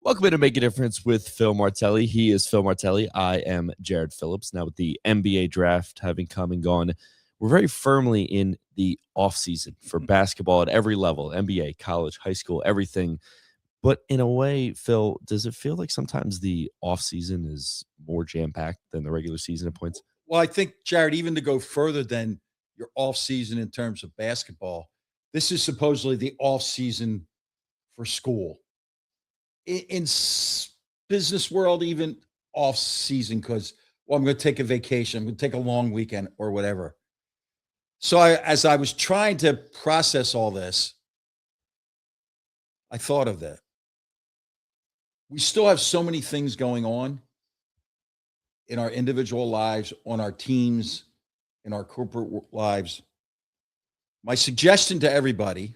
Welcome to Make a Difference with Phil Martelli. He is Phil Martelli. I am Jared Phillips. Now, with the NBA draft having come and gone, we're very firmly in the offseason for basketball at every level, NBA, college, high school, everything. But in a way, Phil, does it feel like sometimes the offseason is more jam-packed than the regular season at points? Well, I think, Jared, even to go further than your off season in terms of basketball, this is supposedly the off season for school. In business world, even off season, because well, I'm going to take a vacation, I'm going to take a long weekend or whatever. So, as I was trying to process all this, I thought of that. We still have so many things going on in our individual lives, on our teams, in our corporate lives. My suggestion to everybody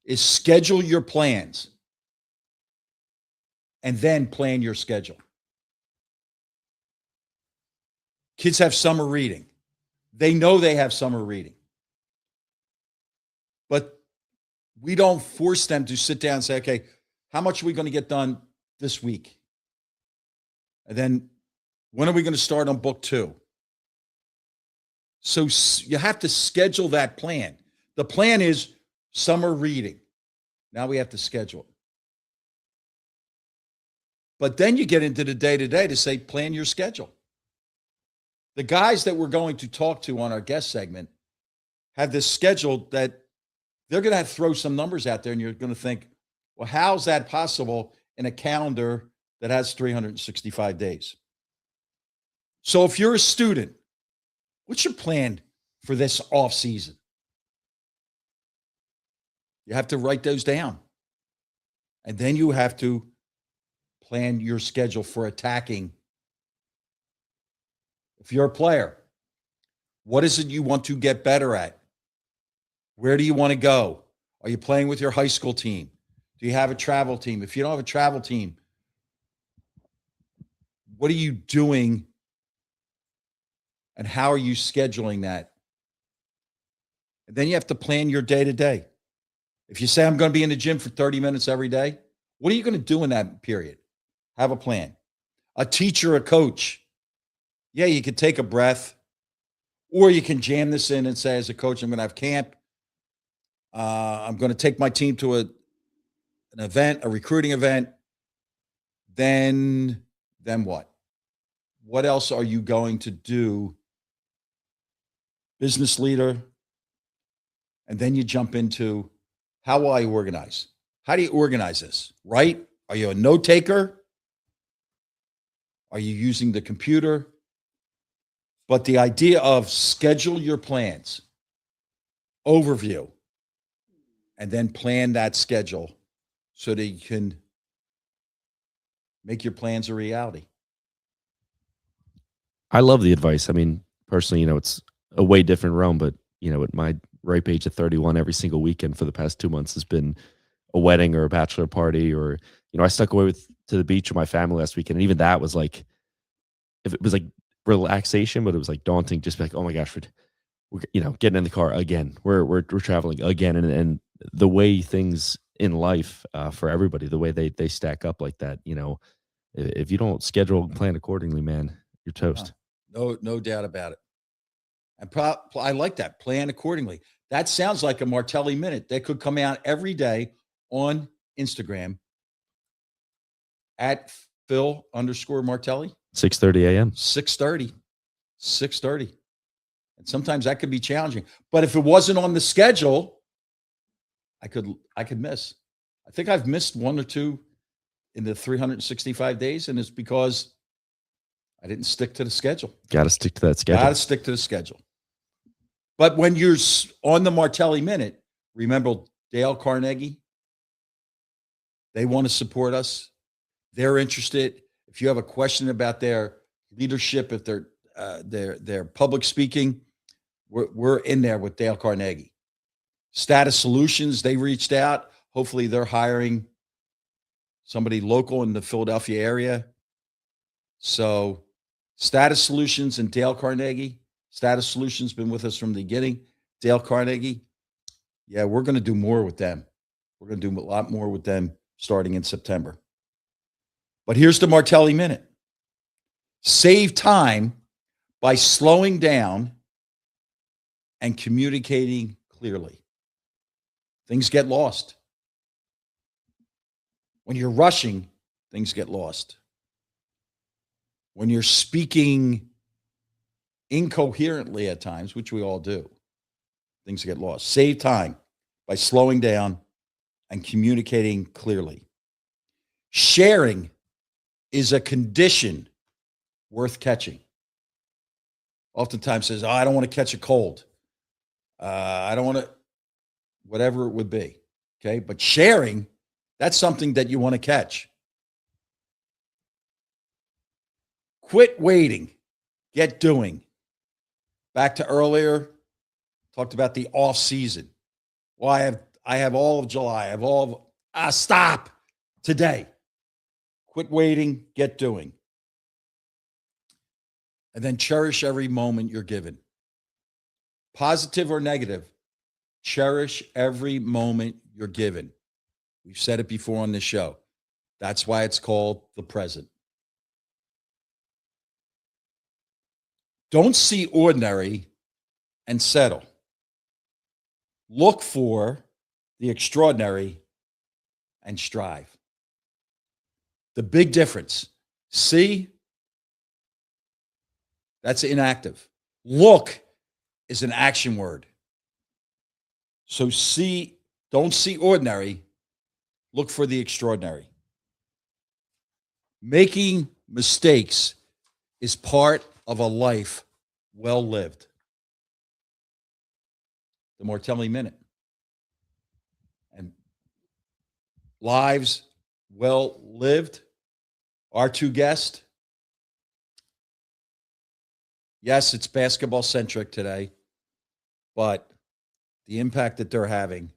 is schedule your plans and then plan your schedule. Kids have summer reading. They know they have summer reading. But we don't force them to sit down and say, okay, how much are we going to get done this week? And then when are we going to start on book 2? So you have to schedule that plan. The plan is summer reading. Now we have to schedule it. But then you get into the day-to-day to say, plan your schedule. The guys that we're going to talk to on our guest segment have this schedule that they're going to have to throw some numbers out there, and you're going to think, well, how's that possible in a calendar that has 365 days? So if you're a student, what's your plan for this off season? You have to write those down. And then you have to plan your schedule for attacking. If you're a player, what is it you want to get better at? Where do you want to go? Are you playing with your high school team? Do you have a travel team? If you don't have a travel team, what are you doing and how are you scheduling that? And then you have to plan your day-to-day. If you say, I'm going to be in the gym for 30 minutes every day, what are you going to do in that period? Have a plan. A teacher, a coach. Yeah, you could take a breath, or you can jam this in and say, as a coach, I'm going to have camp. I'm going to take my team to an event, a recruiting event. Then what? What else are you going to do? Business leader. And then you jump into, how will I organize? How do you organize this? Right? Are you a note taker? Are you using the computer? But the idea of schedule your plans, overview, and then plan that schedule so that you can make your plans a reality. I love the advice. I mean, personally, it's a way different realm, but, at my ripe age of 31, every single weekend for the past 2 months has been a wedding or a bachelor party, or, I stuck away to the beach with my family last weekend. And even that was like, if it was like relaxation, but it was like daunting, just be like, oh my gosh, we're getting in the car again. We're traveling again. And the way things in life for everybody, the way they stack up like that, if you don't schedule and plan accordingly, man, you're toast. No doubt about it. And I like that. Plan accordingly. That sounds like a Martelli minute. That could come out every day on Instagram at Phil_Martelli. 6:30 a.m. 6:30. And sometimes that could be challenging. But if it wasn't on the schedule, I could miss. I think I've missed one or two in the 365 days, and it's because I didn't stick to the schedule. Got to stick to that schedule. Got to stick to the schedule. But when you're on the Martelli Minute, remember Dale Carnegie. They want to support us. They're interested. If you have a question about their leadership, if they're public speaking, we're in there with Dale Carnegie. Status Solutions, they reached out. Hopefully they're hiring somebody local in the Philadelphia area. So Status Solutions and Dale Carnegie. Status Solutions been with us from the beginning. Dale Carnegie, yeah, we're going to do more with them. We're going to do a lot more with them starting in September. But here's the Martelli Minute. Save time by slowing down and communicating clearly. Things get lost. When you're rushing, things get lost. When you're speaking incoherently at times, which we all do, things get lost. Save time by slowing down and communicating clearly. Sharing is a condition worth catching. Oftentimes says, oh, I don't want to catch a cold. I don't want to, whatever it would be. Okay. But sharing, that's something that you want to catch. Quit waiting. Get doing. Back to earlier, talked about the off season. Well, I have all of July. I have all of, stop today. Quit waiting. Get doing. And then cherish every moment you're given. Positive or negative, cherish every moment you're given. We've said it before on this show. That's why it's called the present. Don't see ordinary and settle. Look for the extraordinary and strive. The big difference. See, that's inactive. Look is an action word. So see, don't see ordinary. Look for the extraordinary. Making mistakes is part of a life well lived. The Martelli Minute. And lives well lived. Our two guests. Yes, it's basketball centric today, but the impact that they're having,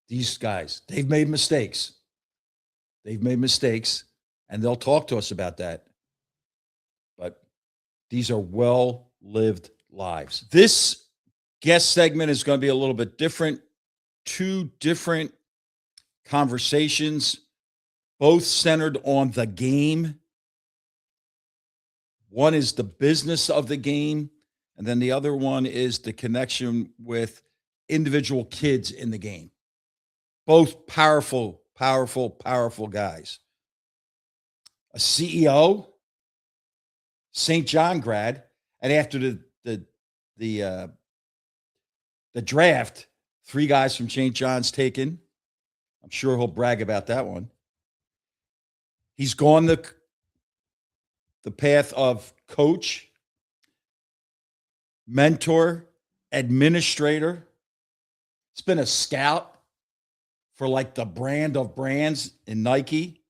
these guys, they've made mistakes. They've made mistakes, and they'll talk to us about that. But these are well-lived lives. This guest segment is going to be a little bit different. Two different conversations, both centered on the game. One is the business of the game, and then the other one is the connection with individual kids in the game. Both powerful, powerful, powerful guys. A CEO, St. John grad, and after the draft, 3 guys from St. John's taken. I'm sure he'll brag about that one. He's gone the path of coach, mentor, administrator. It's been a scout for like the brand of brands in Nike.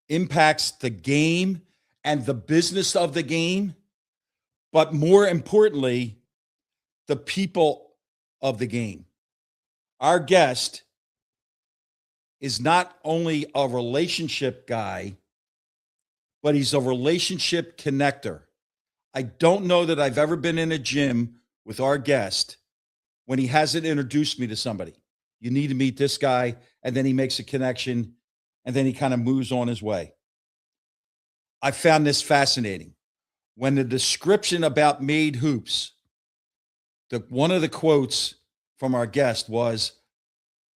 Impacts the game and the business of the game, but more importantly, the people of the game. Our guest is not only a relationship guy, but he's a relationship connector. I don't know that I've ever been in a gym with our guest when he hasn't introduced me to somebody. You need to meet this guy, and then he makes a connection, and then he kind of moves on his way. I found this fascinating. When the description about Made Hoops, one of the quotes from our guest was,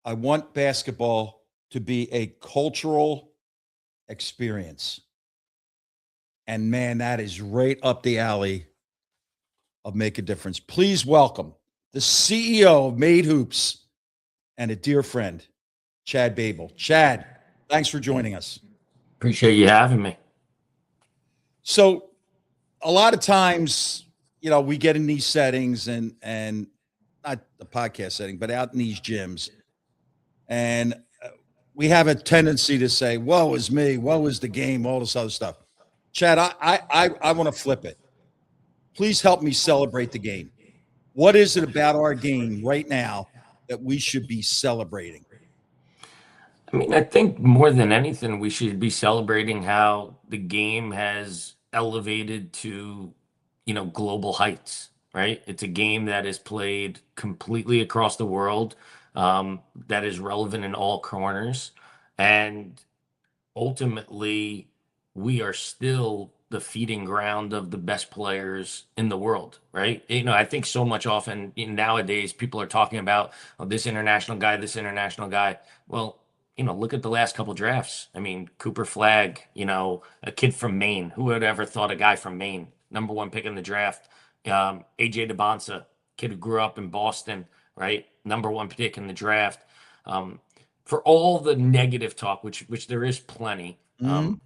I want basketball to be a cultural experience. And man, that is right up the alley of Make a Difference. Please welcome the CEO of Made Hoops and a dear friend, Chad Babel. Chad, thanks for joining us. Appreciate you having me. So a lot of times, we get in these settings and not the podcast setting, but out in these gyms. And we have a tendency to say, woe is me, woe is the game, all this other stuff. Chad, I want to flip it. Please help me celebrate the game. What is it about our game right now that we should be celebrating? I mean, I think more than anything, we should be celebrating how the game has elevated to, global heights, right? It's a game that is played completely across the world, that is relevant in all corners. And ultimately, we are still the feeding ground of the best players in the world, right? I think so much often nowadays people are talking about, oh, this international guy, this international guy. Well, look at the last couple drafts. I mean, Cooper Flagg, a kid from Maine. Who would ever thought a guy from Maine, number one pick in the draft? AJ DeBonsa, kid who grew up in Boston, right? Number one pick in the draft. For all the negative talk, which there is plenty, Mhm.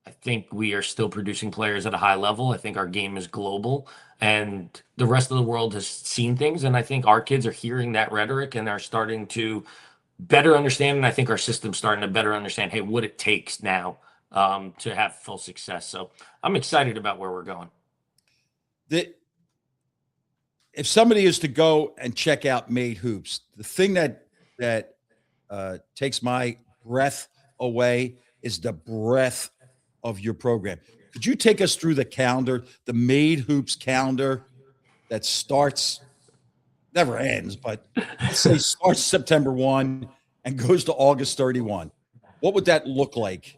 I think we are still producing players at a high level. I think our game is global, and the rest of the world has seen things. And I think our kids are hearing that rhetoric and are starting to better understand. And I think our system's starting to better understand, hey, what it takes now to have full success. So I'm excited about where we're going. If somebody is to go and check out Made Hoops, the thing that takes my breath away is the breadth of your program. Could you take us through the calendar, the Made Hoops calendar that starts, never ends, but let's say starts September 1 and goes to August 31? What would that look like?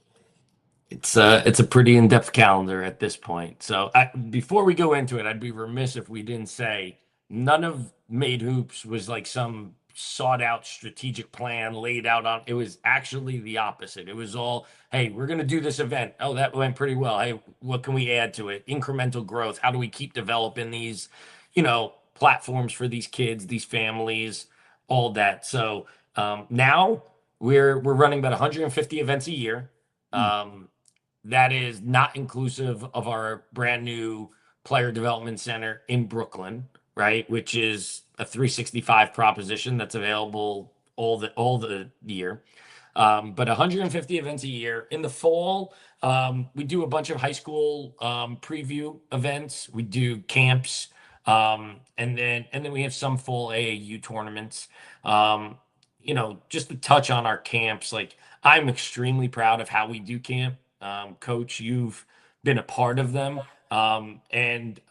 It's a pretty in-depth calendar at this point. So before we go into it, I'd be remiss if we didn't say none of Made Hoops was like some sought-out strategic plan laid out on. It was actually the opposite. It was all, hey, we're going to do this event. Oh, that went pretty well. Hey, what can we add to it? Incremental growth. How do we keep developing these, platforms for these kids, these families, all that. So now we're running about 150 events a year. Hmm. That is not inclusive of our brand new player development center in Brooklyn, right? Which is a 365 proposition that's available all the year. But 150 events a year. In the fall, we do a bunch of high school preview events. We do camps, and then we have some full AAU tournaments. Just to touch on our camps, like I'm extremely proud of how we do camp. Coach, you've been a part of them, and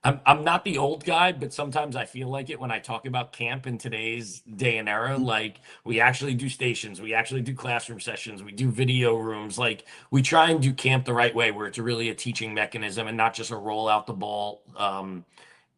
I'm not the old guy, but sometimes I feel like it when I talk about camp in today's day and era. Like we actually do stations, we actually do classroom sessions, we do video rooms. Like we try and do camp the right way, where it's really a teaching mechanism and not just a roll out the ball,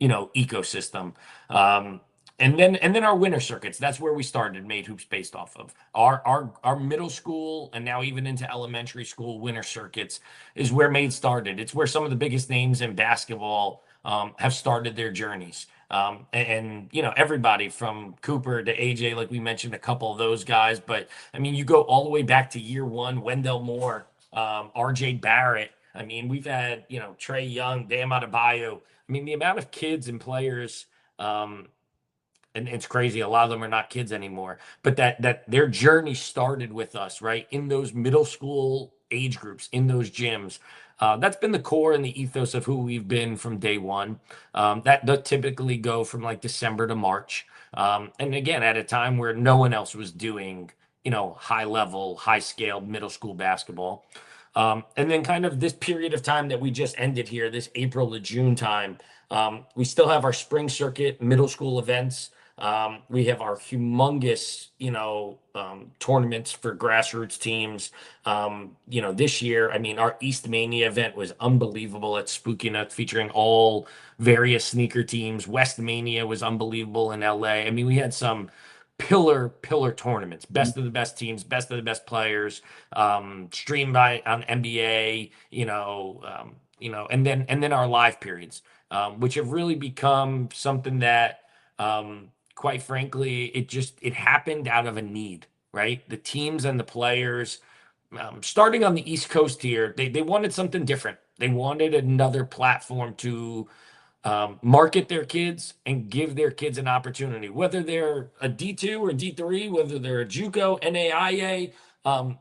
ecosystem. Um, and then our winter circuits. That's where we started. Made Hoops based off of our middle school and now even into elementary school winter circuits is where Made started. It's where some of the biggest names in basketball have started their journeys. And everybody from Cooper to AJ, like we mentioned, a couple of those guys. But I mean, you go all the way back to year one, Wendell Moore, RJ Barrett. I mean, we've had Trey Young, Bam Adebayo. I mean, the amount of kids and players, and it's crazy. A lot of them are not kids anymore, but that their journey started with us, right? In those middle school age groups, in those gyms. That's been the core and the ethos of who we've been from day one. That does typically go from like December to March. And again, at a time where no one else was doing, high level, high scale middle school basketball. And then kind of this period of time that we just ended here, this April to June time, we still have our spring circuit middle school events. We have our humongous, tournaments for grassroots teams. This year, I mean, our East Mania event was unbelievable at Spooky Nut, featuring all various sneaker teams. West Mania was unbelievable in LA. I mean, we had some pillar tournaments, best of the best teams, best of the best players, streamed by on NBA, and then our live periods, which have really become something that quite frankly, it happened out of a need, right? The teams and the players, starting on the East Coast here, they wanted something different. They wanted another platform to market their kids and give their kids an opportunity, whether they're a D2 or D3, whether they're a JUCO, NAIA.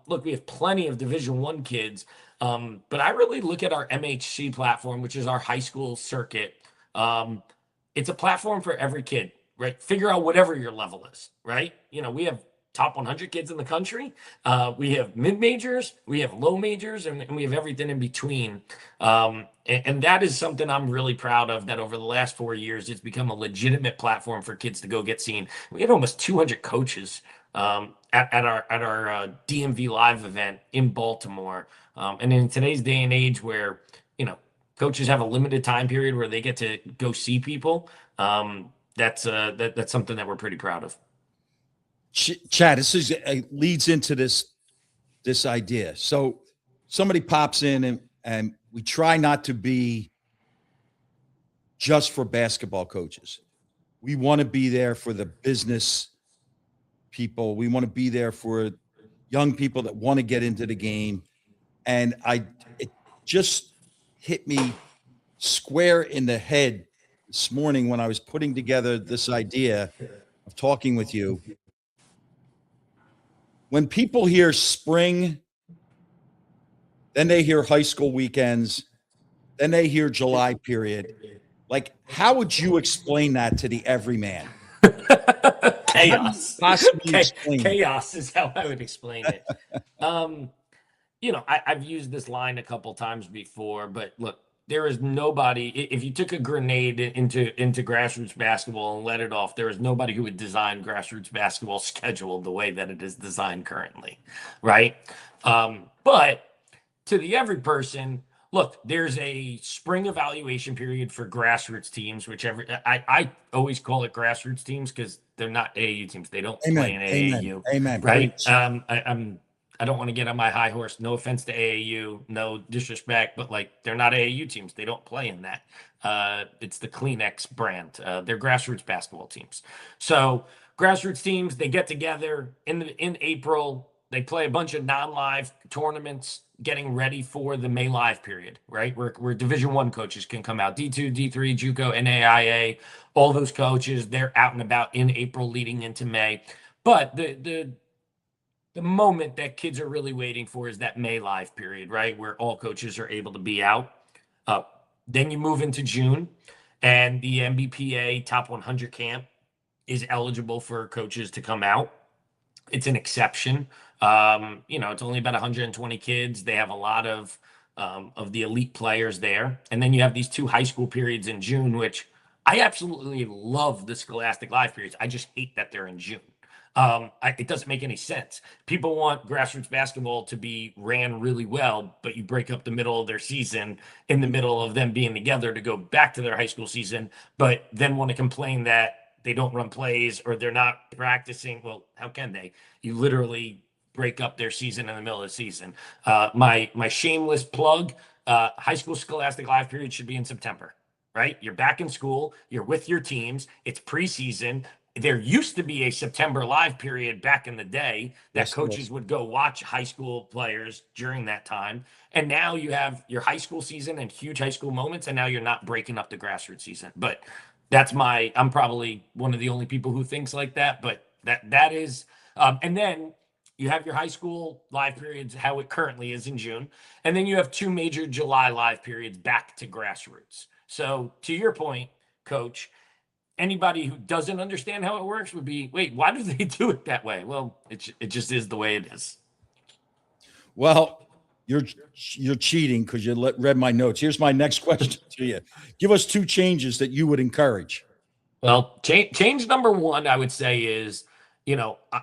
Look, we have plenty of Division One kids, but I really look at our MHC platform, which is our high school circuit. Um, it's a platform for every kid, right? Figure out whatever your level is, right? We have top 100 kids in the country. We have mid majors, we have low majors, and we have everything in between. And that is something I'm really proud of, that over the last 4 years, it's become a legitimate platform for kids to go get seen. We have almost 200 coaches at our DMV Live event in Baltimore. And in today's day and age, where coaches have a limited time period where they get to go see people, that's something that we're pretty proud of. Chad, this is leads into this idea. So somebody pops in and we try not to be just for basketball coaches. We want to be there for the business people. We want to be there for young people that want to get into the game. And it just hit me square in the head this morning when I was putting together this idea of talking with you. When people hear spring, then they hear high school weekends, then they hear July period. Like, how would you explain that to the everyman? Chaos. Chaos is how I would explain it. I've used this line a couple times before, but look, there is nobody. If you took a grenade into grassroots basketball and let it off, there is nobody who would design grassroots basketball schedule the way that it is designed currently, right? But to the every person, look, there's a spring evaluation period for grassroots teams, I always call it grassroots teams because they're not AAU teams. They don't play in AAU. Amen. Right? I don't want to get on my high horse. No offense to AAU, no disrespect, but they're not AAU teams. They don't play in that. It's the Kleenex brand. They're grassroots basketball teams. So grassroots teams, they get together in April. They play a bunch of non-live tournaments, getting ready for the May live period, right? Where Division I coaches can come out, D2, D3, JUCO, NAIA, all those coaches, they're out and about in April leading into May. But the moment that kids are really waiting for is that May live period, right? Where all coaches are able to be out. Then you move into June, and the MBPA Top 100 camp is eligible for coaches to come out. It's an exception. It's only about 120 kids. They have a lot of the elite players there. And then you have these 2 high school periods in June, which I absolutely love the Scholastic Live periods. I just hate that they're in June. It doesn't make any sense. People want grassroots basketball to be ran really well, but you break up the middle of their season in the middle of them being together to go back to their high school season, but then want to complain that they don't run plays or they're not practicing. Well, how can they? You literally break up their season in the middle of the season. My shameless plug, high school Scholastic Live period should be in September, right? You're back in school. You're with your teams. It's preseason. There used to be a September live period back in the day that coaches would go watch high school players during that time. And now you have your high school season and huge high school moments, and now you're not breaking up the grassroots season. But I'm probably one of the only people who thinks like that, but that is, and then you have your high school live periods, how it currently is in June. And then you have 2 major July live periods back to grassroots. So to your point, Coach, anybody who doesn't understand how it works would be, wait, why do they do it that way? Well, it just is the way it is. Well, you're cheating because you read my notes. Here's my next question to you. Give us 2 changes that you would encourage. Well, change number 1, I would say is,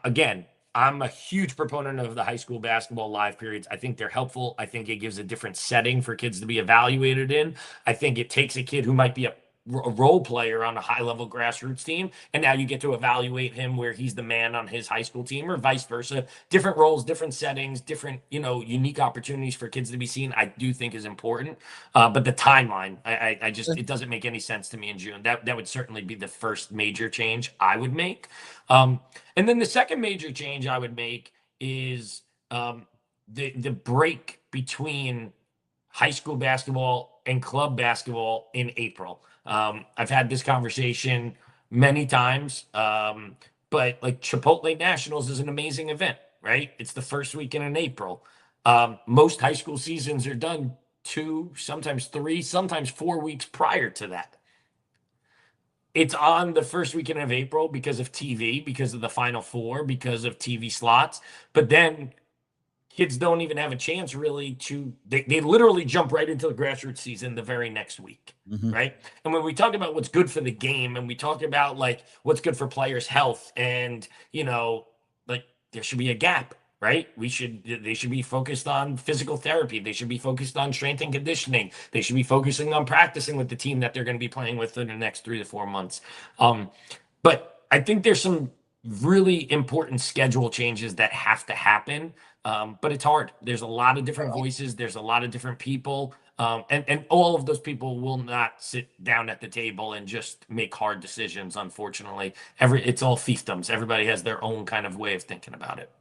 again, I'm a huge proponent of the high school basketball live periods. I think they're helpful. I think it gives a different setting for kids to be evaluated in. I think it takes a kid who might be a role player on a high-level grassroots team, and now you get to evaluate him where he's the man on his high school team, or vice versa. Different roles, different settings, different unique opportunities for kids to be seen. I do think is important, but the timeline, I just it doesn't make any sense to me in June. That would certainly be the first major change I would make, and then the second major change I would make is the break between high school basketball and club basketball in April. I've had this conversation many times, but Chipotle Nationals is an amazing event, right? It's the first weekend in April. Most high school seasons are done 2, sometimes 3, sometimes 4 weeks prior to that. It's on the first weekend of April because of TV, because of the Final Four, because of TV slots. But then kids don't even have a chance really they literally jump right into the grassroots season the very next week, right? And when we talk about what's good for the game and we talk about what's good for players' health and, there should be a gap, right? They should be focused on physical therapy. They should be focused on strength and conditioning. They should be focusing on practicing with the team that they're going to be playing with in the next 3 to 4 months. But I think there's some really important schedule changes that have to happen. But it's hard. There's a lot of different voices. There's a lot of different people. And all of those people will not sit down at the table and just make hard decisions. Unfortunately, it's all fiefdoms. Everybody has their own kind of way of thinking about it.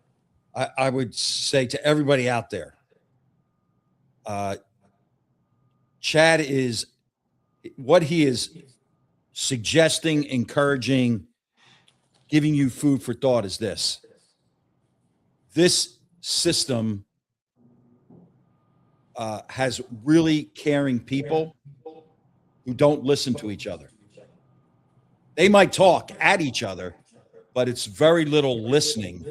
I would say to everybody out there, Chad is what he is suggesting, encouraging, giving you food for thought is this. This system has really caring people who don't listen to each other. They might talk at each other, but it's very little listening.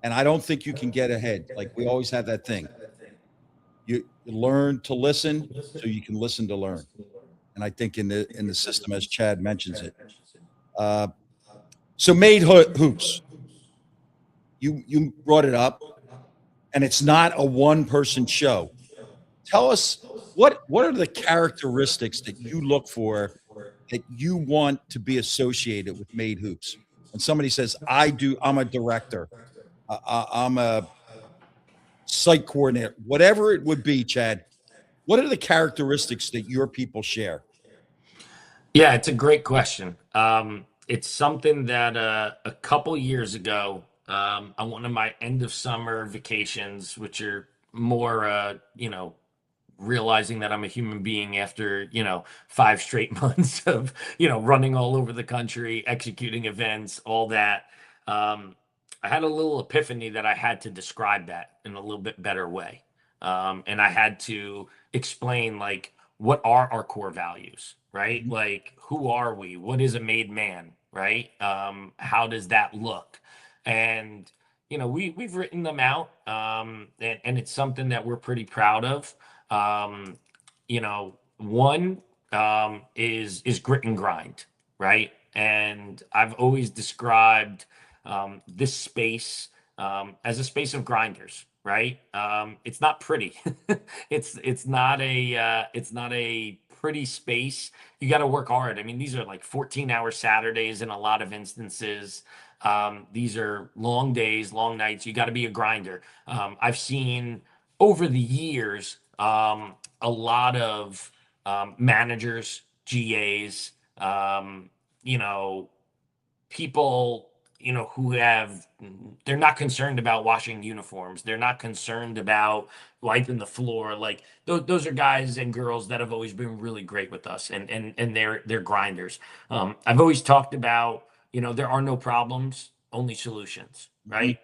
And I don't think you can get ahead. Like we always have that thing. You learn to listen so you can listen to learn. And I think in the system, as Chad mentions it. So Made Hoops, you brought it up, and it's not a one-person show. Tell us what are the characteristics that you look for that you want to be associated with Made Hoops? When somebody says, I'm a director, I'm a site coordinator, whatever it would be, Chad, what are the characteristics that your people share? Yeah, it's a great question. It's something that a couple years ago, on one of my end of summer vacations, which are more, realizing that I'm a human being after, 5 straight months of, running all over the country, executing events, all that. I had a little epiphany that I had to describe that in a little bit better way. And I had to explain, like, what are our core values, right? Mhm. Like, who are we? What is a made man, right? How does that look? And we've written them out, and it's something that we're pretty proud of. One is grit and grind, right? And I've always described this space as a space of grinders, right? It's not pretty. It's not a pretty space. You got to work hard. I mean, these are like 14-hour Saturdays in a lot of instances. These are long days, long nights. You got to be a grinder. I've seen over the years a lot of managers, GAs, people, who they're not concerned about washing uniforms. They're not concerned about wiping the floor. Like those are guys and girls that have always been really great with us, and they're grinders. I've always talked about, there are no problems, only solutions, Mhm. right?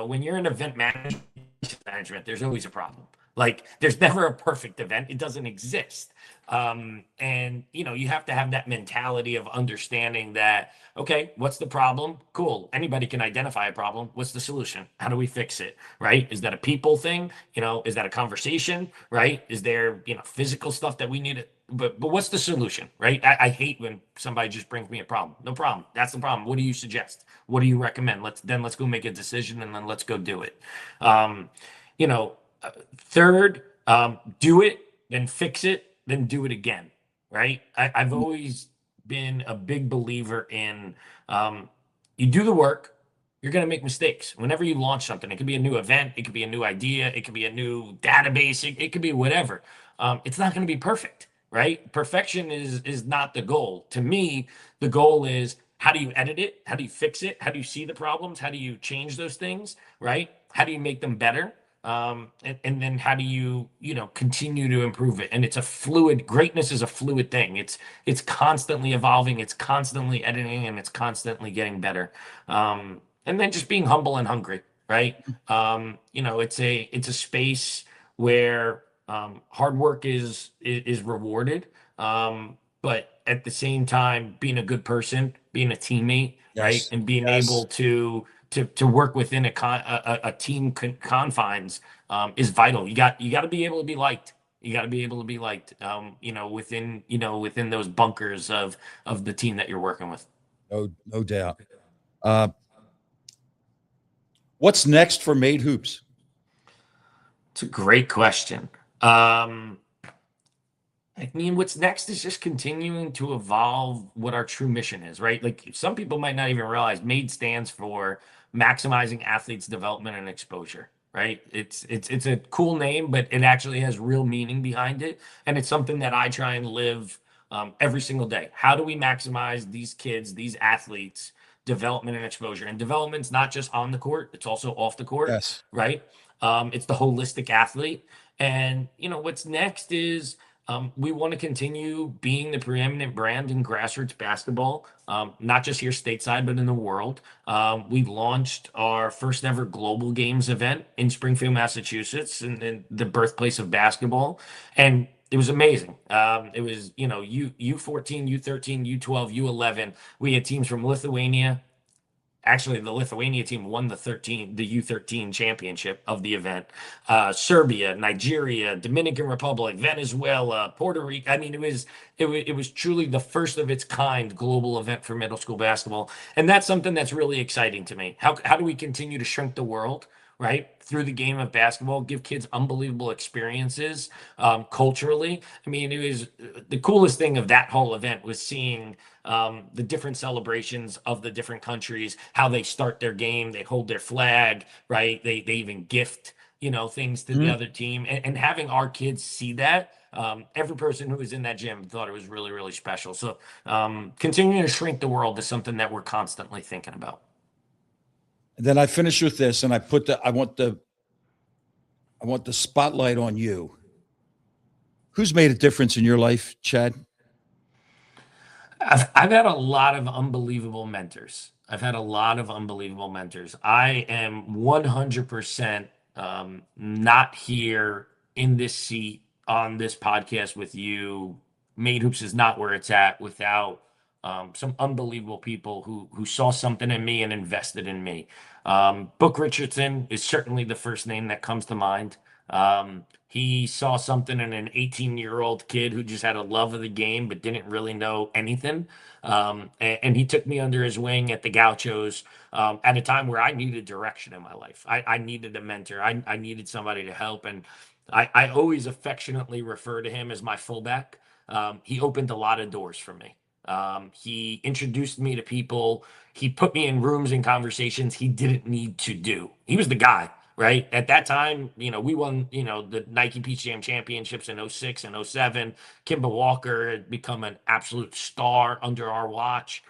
When you're in event management, there's always a problem. Like there's never a perfect event. It doesn't exist. And you have to have that mentality of understanding that, okay, what's the problem? Cool. Anybody can identify a problem. What's the solution? How do we fix it? Right? Is that a people thing? Is that a conversation? Right? Is there, physical stuff that we need to, but what's the solution? Right? I hate when somebody just brings me a problem. No problem. That's the problem. What do you suggest? What do you recommend? Let's go make a decision, and then let's go do it. Um, you know, Third, do it, then fix it, then do it again. Right? I've always been a big believer in, you do the work, you're going to make mistakes. Whenever you launch something, it could be a new event, it could be a new idea, it could be a new database, it could be whatever. It's not going to be perfect, right? Perfection is not the goal. To me, the goal is, how do you edit it? How do you fix it? How do you see the problems? How do you change those things, right? How do you make them better? And then how do you continue to improve it? And it's a fluid, greatness is a fluid thing. It's constantly evolving, it's constantly editing, and it's constantly getting better. And then just being humble and hungry, right? It's a space where hard work is rewarded, but at the same time, being a good person, being a teammate, right, Yes. and being Yes. able to work within a team confines is vital. You got to be able to be liked. You got to be able to be liked, within those bunkers of the team that you're working with. No doubt. Uh, What's next for Made Hoops? It's a great question. I mean, what's next is just continuing to evolve what our true mission is, right? Like some people might not even realize MADE stands for maximizing athletes' development and exposure, right? It's a cool name, but it actually has real meaning behind it, and it's something that I try and live every single day. How do we maximize these kids, these athletes' development and exposure? And development's not just on the court; it's also off the court, Yes. right? It's the holistic athlete, and what's next is we want to continue being the preeminent brand in grassroots basketball, not just here stateside, but in the world. We launched our first ever global games event in Springfield, Massachusetts, in the birthplace of basketball. And it was amazing. It was, U14, U13, U12, U11. We had teams from Lithuania. Actually, the Lithuania team won the U13 championship of the event. Serbia, Nigeria, Dominican Republic, Venezuela, Puerto Rico. I mean, it was truly the first of its kind global event for middle school basketball, and that's something that's really exciting to me. How do we continue to shrink the world, right, through the game of basketball, give kids unbelievable experiences culturally? I mean, it was the coolest thing of that whole event was seeing the different celebrations of the different countries, how they start their game, they hold their flag, right? They even gift, things to the other team, and having our kids see that. Every person who was in that gym thought it was really, really special. So continuing to shrink the world is something that we're constantly thinking about. And then I finish with this, and I want the spotlight on you. Who's made a difference in your life, Chad? I've had a lot of unbelievable mentors. I've had a lot of unbelievable mentors. I am 100% not here in this seat on this podcast with you. Made Hoops is not where it's at without some unbelievable people who saw something in me and invested in me. Book Richardson is certainly the first name that comes to mind. He saw something in an 18-year-old kid who just had a love of the game but didn't really know anything. And he took me under his wing at the Gauchos at a time where I needed direction in my life. I needed a mentor. I needed somebody to help. And I always affectionately refer to him as my fullback. He opened a lot of doors for me. He introduced me to people. He put me in rooms and conversations he didn't need to do. He was the guy. Right at that time, we won, the Nike Peach Jam championships in 06 and 07. Kimba Walker had become an absolute star under our watch.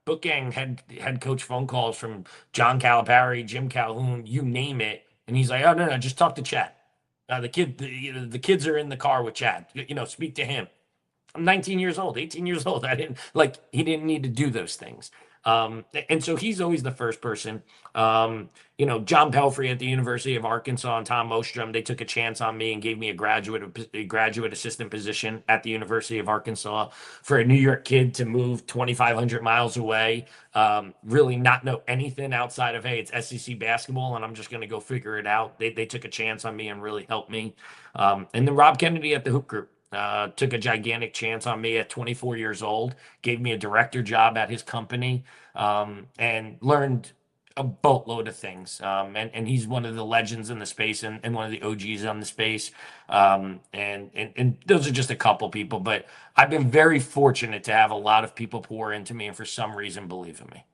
Booking head coach phone calls from John Calipari, Jim Calhoun, you name it, and he's like, "Oh no, just talk to Chad. The kids are in the car with Chad. Speak to him." I'm 19 years old, 18 years old. He didn't need to do those things. And so he's always the first person. John Pelfrey at the University of Arkansas and Tom Ostrom, they took a chance on me and gave me a graduate assistant position at the University of Arkansas for a New York kid to move 2,500 miles away, really not know anything outside of, hey, it's SEC basketball and I'm just going to go figure it out. They took a chance on me and really helped me. And then Rob Kennedy at the Hoop Group. Took a gigantic chance on me at 24 years old, gave me a director job at his company, and learned a boatload of things. And he's one of the legends in the space and one of the OGs on the space. And those are just a couple people, but I've been very fortunate to have a lot of people pour into me and for some reason believe in me.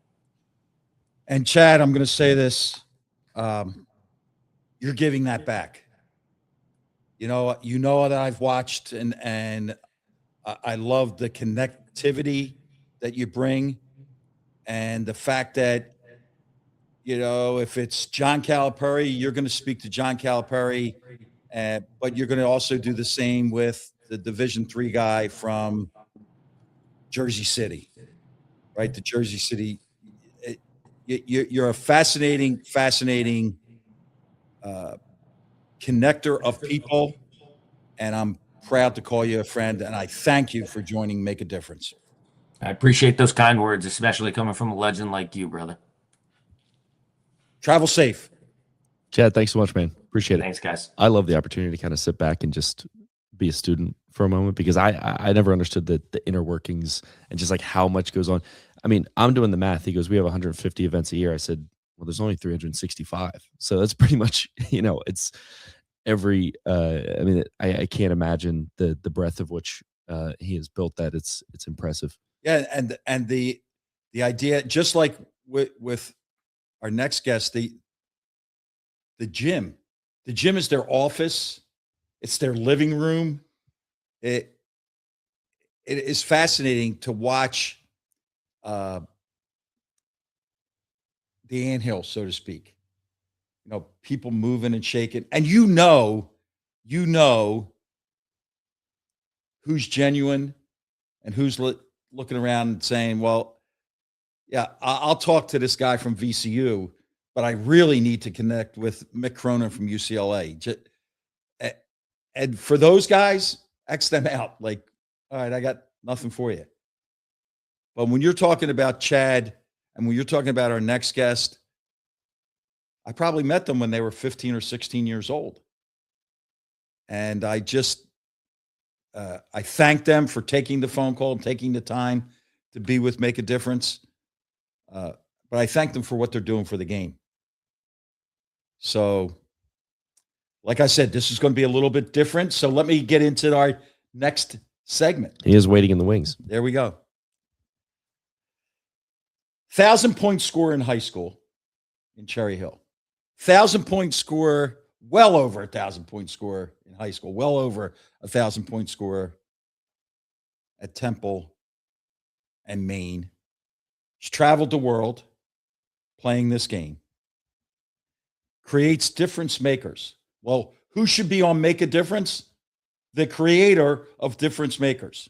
And Chad, I'm going to say this. You're giving that back. You know that I've watched and I love the connectivity that you bring and the fact that, if it's John Calipari, you're going to speak to John Calipari, but you're going to also do the same with the Division III guy from Jersey City, right? The Jersey City. You're a fascinating connector of people, and I'm proud to call you a friend, and I thank you for joining Make a Difference. I appreciate those kind words, especially coming from a legend like you, brother. Travel safe. Chad, thanks so much, man. Appreciate it. Thanks, guys. I love the opportunity to kind of sit back and just be a student for a moment because I never understood the inner workings and just like how much goes on. I mean, I'm doing the math. He goes, we have 150 events a year. I said, Well, there's only 365. So that's pretty much, it's every I mean, I can't imagine the breadth of which he has built that. It's impressive. Yeah, and the idea, just like with our next guest, the gym. The gym is their office. It's their living room. It is fascinating to watch uh, the anthill, so to speak. People moving and shaking, and you know who's genuine and who's looking around and saying, "Well, yeah, I'll talk to this guy from VCU, but I really need to connect with Mick Cronin from UCLA." And for those guys, X them out. Like, all right, I got nothing for you. But when you're talking about Chad and when you're talking about our next guest, I probably met them when they were 15 or 16 years old. And I just, I thank them for taking the phone call and taking the time to be with Make a Difference. But I thank them for what they're doing for the game. So, like I said, this is going to be a little bit different. So let me get into our next segment. He is waiting in the wings. There we go. 1,000-point scorer in high school in Cherry Hill. 1,000-point scorer, well over 1,000-point scorer in high school, well over 1,000-point scorer at Temple and Maine. She's traveled the world playing this game. Creates difference makers. Well, who should be on Make a Difference? The creator of Difference Makers.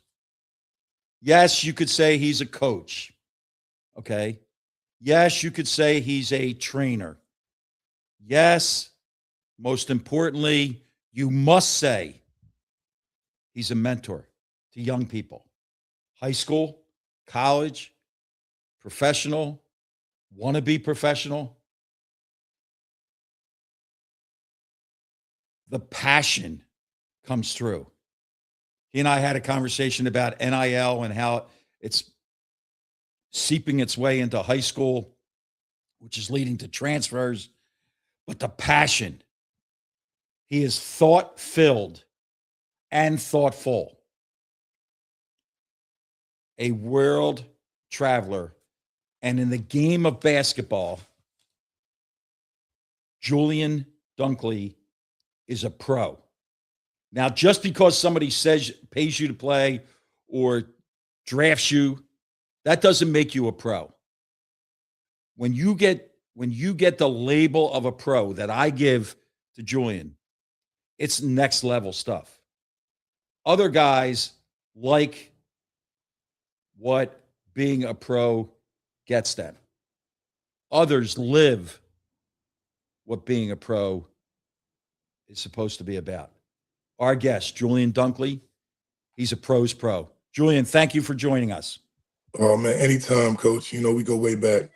Yes, you could say he's a coach. Okay. Yes, you could say he's a trainer. Yes, most importantly, you must say he's a mentor to young people. High school, college, professional, wannabe professional. The passion comes through. He and I had a conversation about NIL and how it's seeping its way into high school, which is leading to transfers. But the passion, he is thought-filled and thoughtful. A world traveler. And in the game of basketball, Julian Dunkley is a pro. Now, just because somebody pays you to play or drafts you, that doesn't make you a pro. When you get the label of a pro that I give to Julian, it's next level stuff. Other guys like what being a pro gets them. Others live what being a pro is supposed to be about. Our guest, Julian Dunkley, he's a pro's pro. Julian, thank you for joining us. Oh, man, anytime, Coach. We go way back.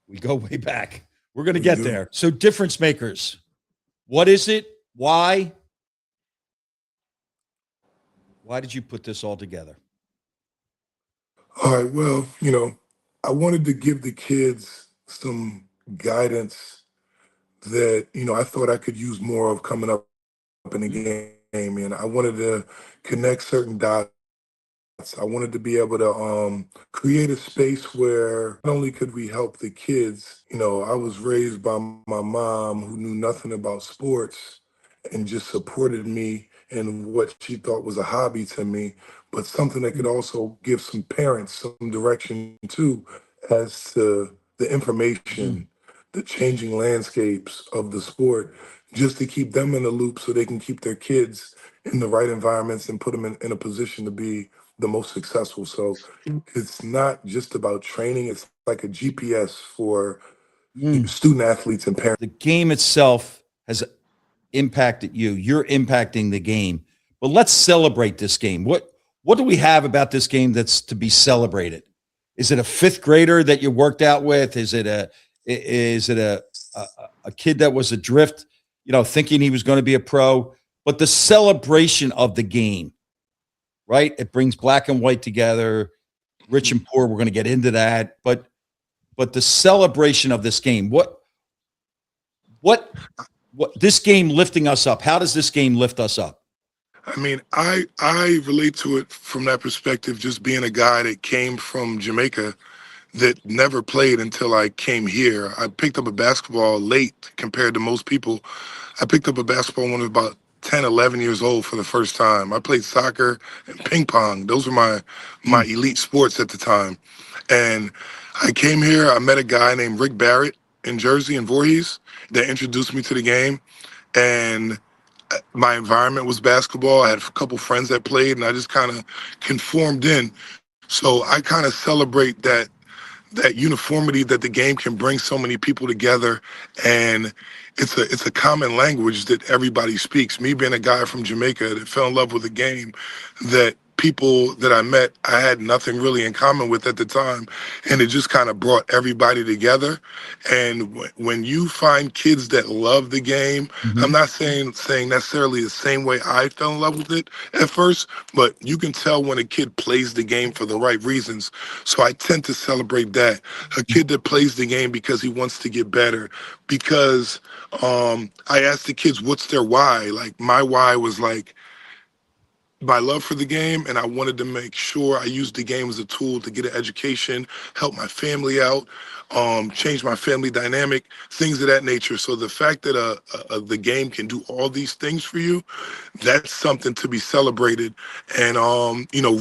We go way back. We're going to get there. So, difference makers. What is it? Why? Why did you put this all together? All right, well, I wanted to give the kids some guidance that, I thought I could use more of coming up in the game. And I wanted to connect certain dots. I wanted to be able to create a space where not only could we help the kids, I was raised by my mom who knew nothing about sports and just supported me in what she thought was a hobby to me, but something that could also give some parents some direction too as to the information, the changing landscapes of the sport, just to keep them in the loop so they can keep their kids in the right environments and put them in a position to be the most successful. So it's not just about training. It's like a GPS for student athletes and parents. The game itself has impacted you. You're impacting the game. But let's celebrate this game. What do we have about this game that's to be celebrated? Is it a fifth grader that you worked out with? Is it a kid that was adrift, thinking he was going to be a pro? But the celebration of the game, right? It brings black and white together, rich and poor. We're going to get into that. But but the celebration of this game, what this game lifting us up? How does this game lift us up? I mean, I relate to it from that perspective, just being a guy that came from Jamaica that never played until I came here. I picked up a basketball late compared to most people. I picked up a basketball when I was about 10, 11 years old for the first time. I played soccer and ping pong. Those were my elite sports at the time. And I came here, I met a guy named Rick Barrett in Jersey, in Voorhees, that introduced me to the game. And my environment was basketball. I had a couple friends that played, and I just kind of conformed in. So I kind of celebrate that uniformity that the game can bring so many people together, and it's a common language that everybody speaks. Me being a guy from Jamaica that fell in love with the game, that people that I met I had nothing really in common with at the time, and it just kind of brought everybody together. And when you find kids that love the game, I'm not saying necessarily the same way I fell in love with it at first, but you can tell when a kid plays the game for the right reasons. So I tend to celebrate that. A kid that plays the game because he wants to get better. Because I asked the kids, what's their why? Like, my why was like my love for the game, and I wanted to make sure I used the game as a tool to get an education, help my family out, change my family dynamic, things of that nature. So the fact that the game can do all these things for you, that's something to be celebrated. And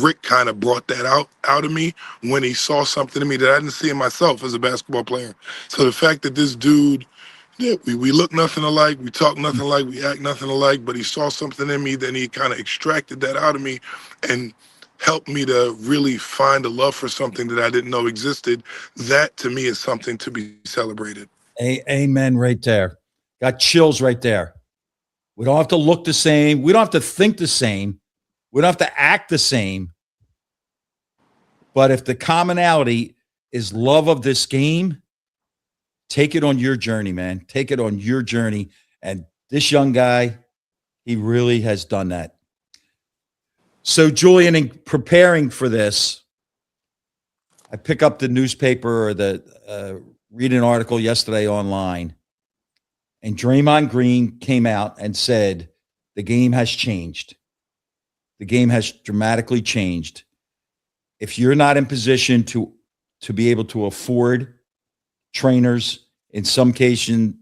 Rick kind of brought that out of me when he saw something in me that I didn't see in myself as a basketball player. So the fact that this dude, yeah, we look nothing alike, we talk nothing alike, we act nothing alike, but he saw something in me, then he kind of extracted that out of me and helped me to really find a love for something that I didn't know existed. That to me is something to be celebrated. Amen right there. Got chills right there. We don't have to look the same. We don't have to think the same. We don't have to act the same. But if the commonality is love of this game, take it on your journey, man. Take it on your journey. And this young guy, he really has done that. So, Julian, in preparing for this, I pick up the newspaper or read an article yesterday online, and Draymond Green came out and said the game has changed. The game has dramatically changed. If you're not in position to be able to afford trainers, in some cases,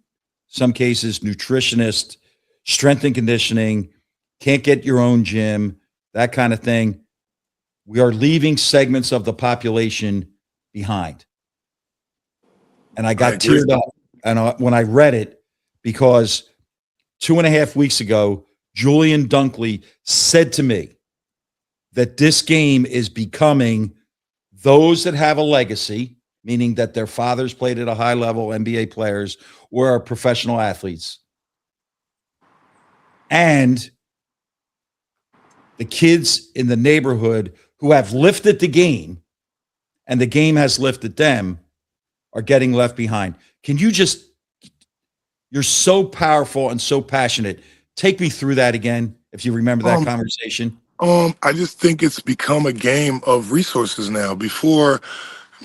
nutritionists, strength and conditioning, can't get your own gym, that kind of thing, we are leaving segments of the population behind. And I got teared up when I read it, because 2.5 weeks ago, Julian Dunkley said to me that this game is becoming those that have a legacy, meaning that their fathers played at a high level, NBA players, or are professional athletes, and the kids in the neighborhood who have lifted the game and the game has lifted them are getting left behind. Can you you're so powerful and so passionate. Take me through that again, if you remember that conversation. I just think it's become a game of resources now. Before,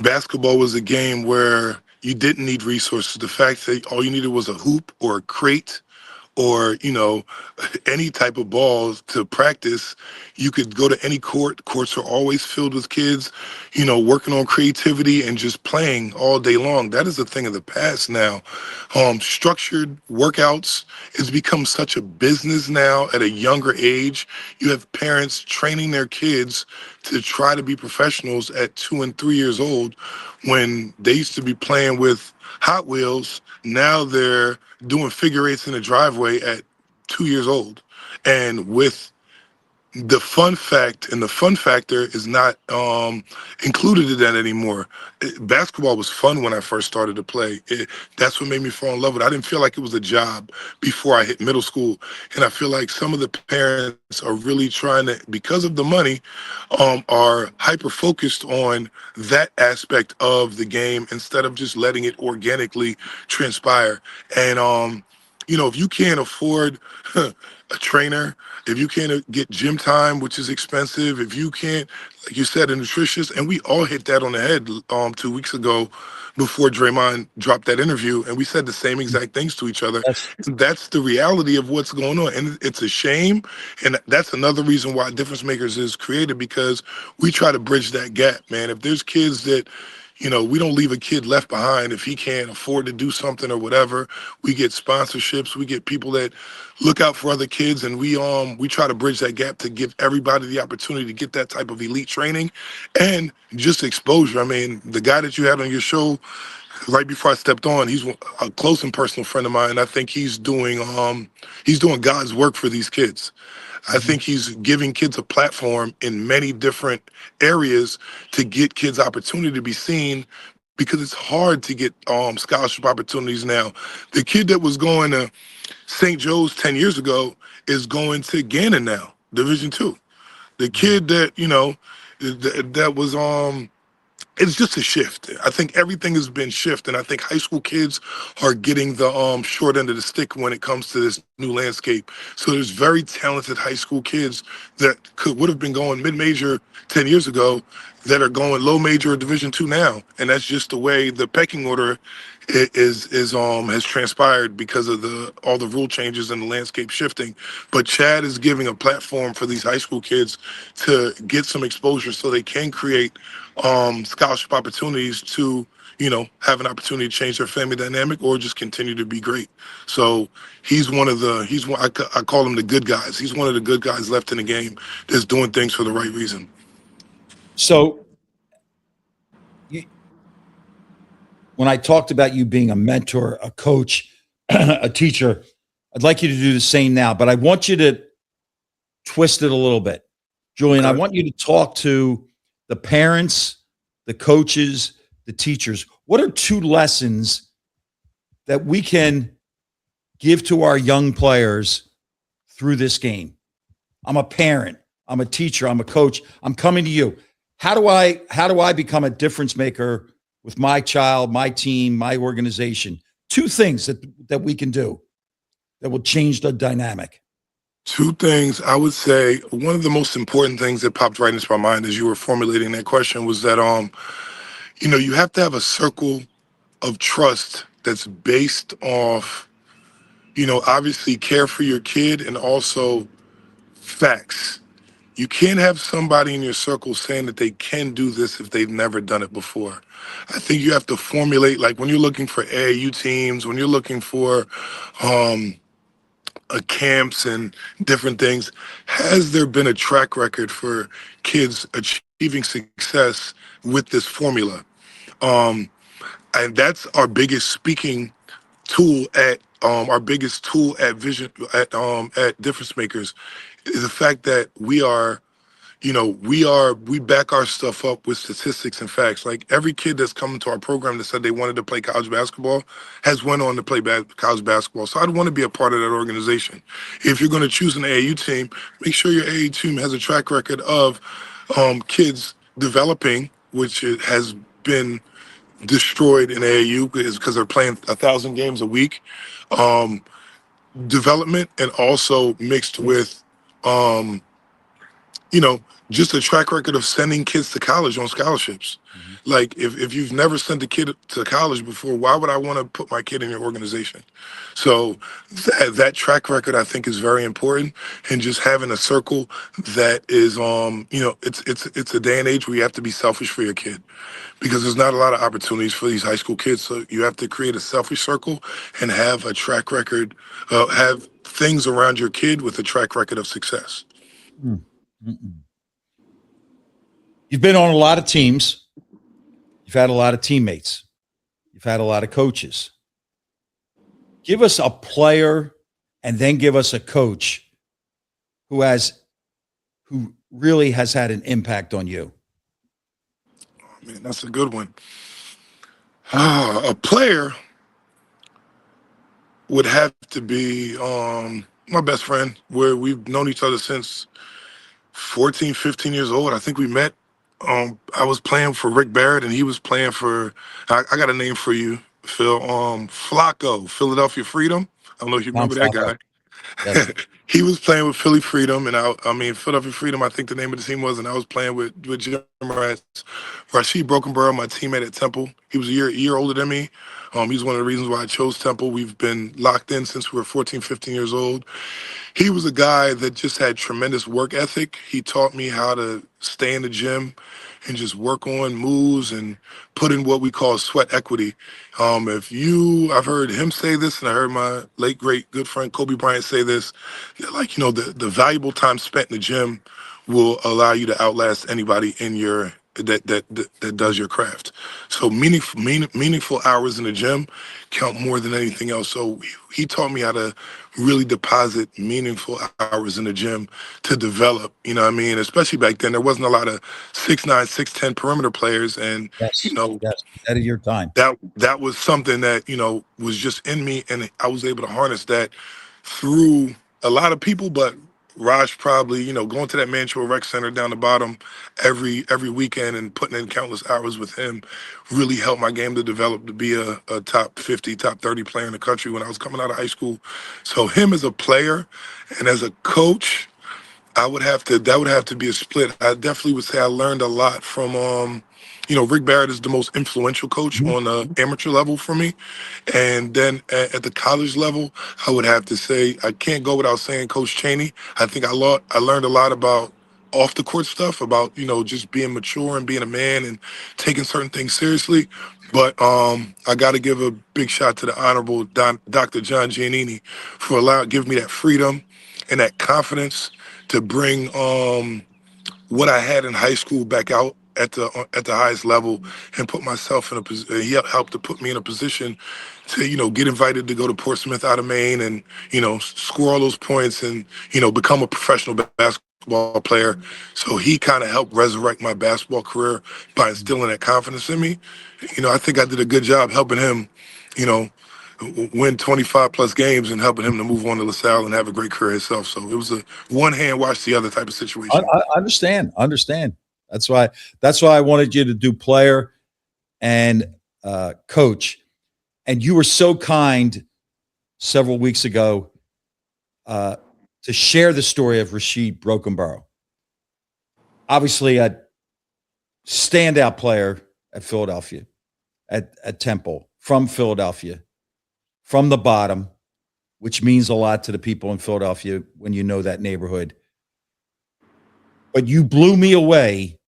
basketball was a game where you didn't need resources. The fact that all you needed was a hoop or a crate or, any type of ball to practice. You could go to any court. Courts are always filled with kids, working on creativity and just playing all day long. That is a thing of the past now. Structured workouts has become such a business now at a younger age. You have parents training their kids to try to be professionals at 2 and 3 years old, when they used to be playing with Hot Wheels. Now they're doing figure eights in the driveway at 2 years old. And with the fun factor is not included in that anymore. Basketball was fun when I first started to play. That's what made me fall in love with it. I didn't feel like it was a job before I hit middle school. And I feel like some of the parents are really trying to, because of the money, are hyper focused on that aspect of the game instead of just letting it organically transpire. And if you can't afford a trainer, if you can't get gym time, which is expensive, if you can't, like you said, a nutritious, and we all hit that on the head 2 weeks ago before Draymond dropped that interview, and we said the same exact things to each other. Yes. And that's the reality of what's going on, and it's a shame. And that's another reason why Difference Makers is created, because we try to bridge that gap, man. If there's kids that we don't leave a kid left behind if he can't afford to do something or whatever. We get sponsorships, we get people that look out for other kids, and we try to bridge that gap to give everybody the opportunity to get that type of elite training and just exposure. I mean, the guy that you had on your show right before I stepped on, he's a close and personal friend of mine. I think he's doing God's work for these kids. I think he's giving kids a platform in many different areas to get kids opportunity to be seen, because it's hard to get scholarship opportunities now. The kid that was going to St. Joe's 10 years ago is going to Gannon now, Division II. The kid that, that was it's just a shift. I think everything has been shift, and I think high school kids are getting the short end of the stick when it comes to this new landscape. So there's very talented high school kids that would have been going mid-major 10 years ago that are going low major or Division II now, and that's just the way the pecking order has transpired because of all the rule changes and the landscape shifting. But Chad is giving a platform for these high school kids to get some exposure so they can create scholarship opportunities to have an opportunity to change their family dynamic or just continue to be great. So he's one of the I call him the good guys. He's one of the good guys left in the game that's doing things for the right reason. So when I talked about you being a mentor, a coach, a teacher, I'd like you to do the same now, but I want you to twist it a little bit. Julian, Okay. I want you to talk to the parents, the coaches, the teachers. What are 2 lessons that we can give to our young players through this game? I'm a parent, I'm a teacher, I'm a coach. I'm coming to you. How do I become a difference maker with my child, my team, my organization? 2 things that we can do that will change the dynamic. 2 things I would say. One of the most important things that popped right into my mind as you were formulating that question was that you have to have a circle of trust that's based off obviously care for your kid and also facts. You can't have somebody in your circle saying that they can do this if they've never done it before. I think you have to formulate, like when you're looking for AAU teams, when you're looking for camps and different things, has there been a track record for kids achieving success with this formula? And that's our biggest speaking tool at vision at difference makers, is the fact that we back our stuff up with statistics and facts. Like every kid that's come to our program that said they wanted to play college basketball has went on to play college basketball. So I'd want to be a part of that organization. If you're going to choose an AAU team, make sure your AAU team has a track record of kids developing, which has been destroyed in AAU because they're playing 1,000 games a week. Development, and also mixed with just a track record of sending kids to college on scholarships. Like if you've never sent a kid to college before, why would I want to put my kid in your organization? So that track record I think is very important, and just having a circle that is it's a day and age where you have to be selfish for your kid, because there's not a lot of opportunities for these high school kids. So you have to create a selfish circle and have a track record, have things around your kid with a track record of success. You've been on a lot of teams. You've had a lot of teammates. You've had a lot of coaches. Give us a player and then give us a coach who really has had an impact on you. Man, that's a good one. A player would have to be my best friend, where we've known each other since 14, 15 years old. I think we met. I was playing for Rick Barrett, and he was playing for, I got a name for you. Phil. Flacco, Philadelphia Freedom. I don't know if you Tom remember that Flacco. guy. Yes. He was playing with Philly Freedom, and I mean Philadelphia Freedom. I think the name of the team was, and I was playing with Jim Rashid Brokenborough, my teammate at Temple. He was a year older than me. He's one of the reasons why I chose Temple. We've been locked in since we were 14, 15 years old. He was a guy that just had tremendous work ethic. He taught me how to stay in the gym and just work on moves and put in what we call sweat equity. I've heard him say this, and I heard my late great good friend Kobe Bryant say this, that like, the valuable time spent in the gym will allow you to outlast anybody in your that does your craft. So meaningful hours in the gym count more than anything else. So he taught me how to really deposit meaningful hours in the gym to develop. You know what I mean? Especially back then, there wasn't a lot of 6'9", 6'10" perimeter players, and you Yes. know Yes. Ahead of your time. that was something that was just in me, and I was able to harness that through a lot of people. But Raj probably, going to that Mantua Rec Center down the bottom every weekend and putting in countless hours with him really helped my game to develop to be a top 50, top 30 player in the country when I was coming out of high school. So him as a player and as a coach, that would have to be a split. I definitely would say I learned a lot from Rick Barrett is the most influential coach Mhm. on the amateur level for me. And then at the college level, I would have to say I can't go without saying Coach Chaney. I think I learned a lot about off the court stuff, about just being mature and being a man and taking certain things seriously. But I got to give a big shout to the Honorable Dr. John Giannini for giving me that freedom and that confidence to bring what I had in high school back out at the highest level and put myself in a position. He helped to put me in a position to get invited to go to Portsmouth out of Maine and score all those points and become a professional basketball player. So he kind of helped resurrect my basketball career by instilling that confidence in me. I think I did a good job helping him, you know, win 25 plus games and helping him to move on to LaSalle and have a great career himself. So it was a one hand wash the other type of situation. I understand. Understand. That's why. That's why I wanted you to do player and coach. And you were so kind several weeks ago to share the story of Rashid Brokenborough. Obviously, a standout player at Philadelphia, at Temple, from Philadelphia, from the bottom, which means a lot to the people in Philadelphia when you know that neighborhood. But you blew me away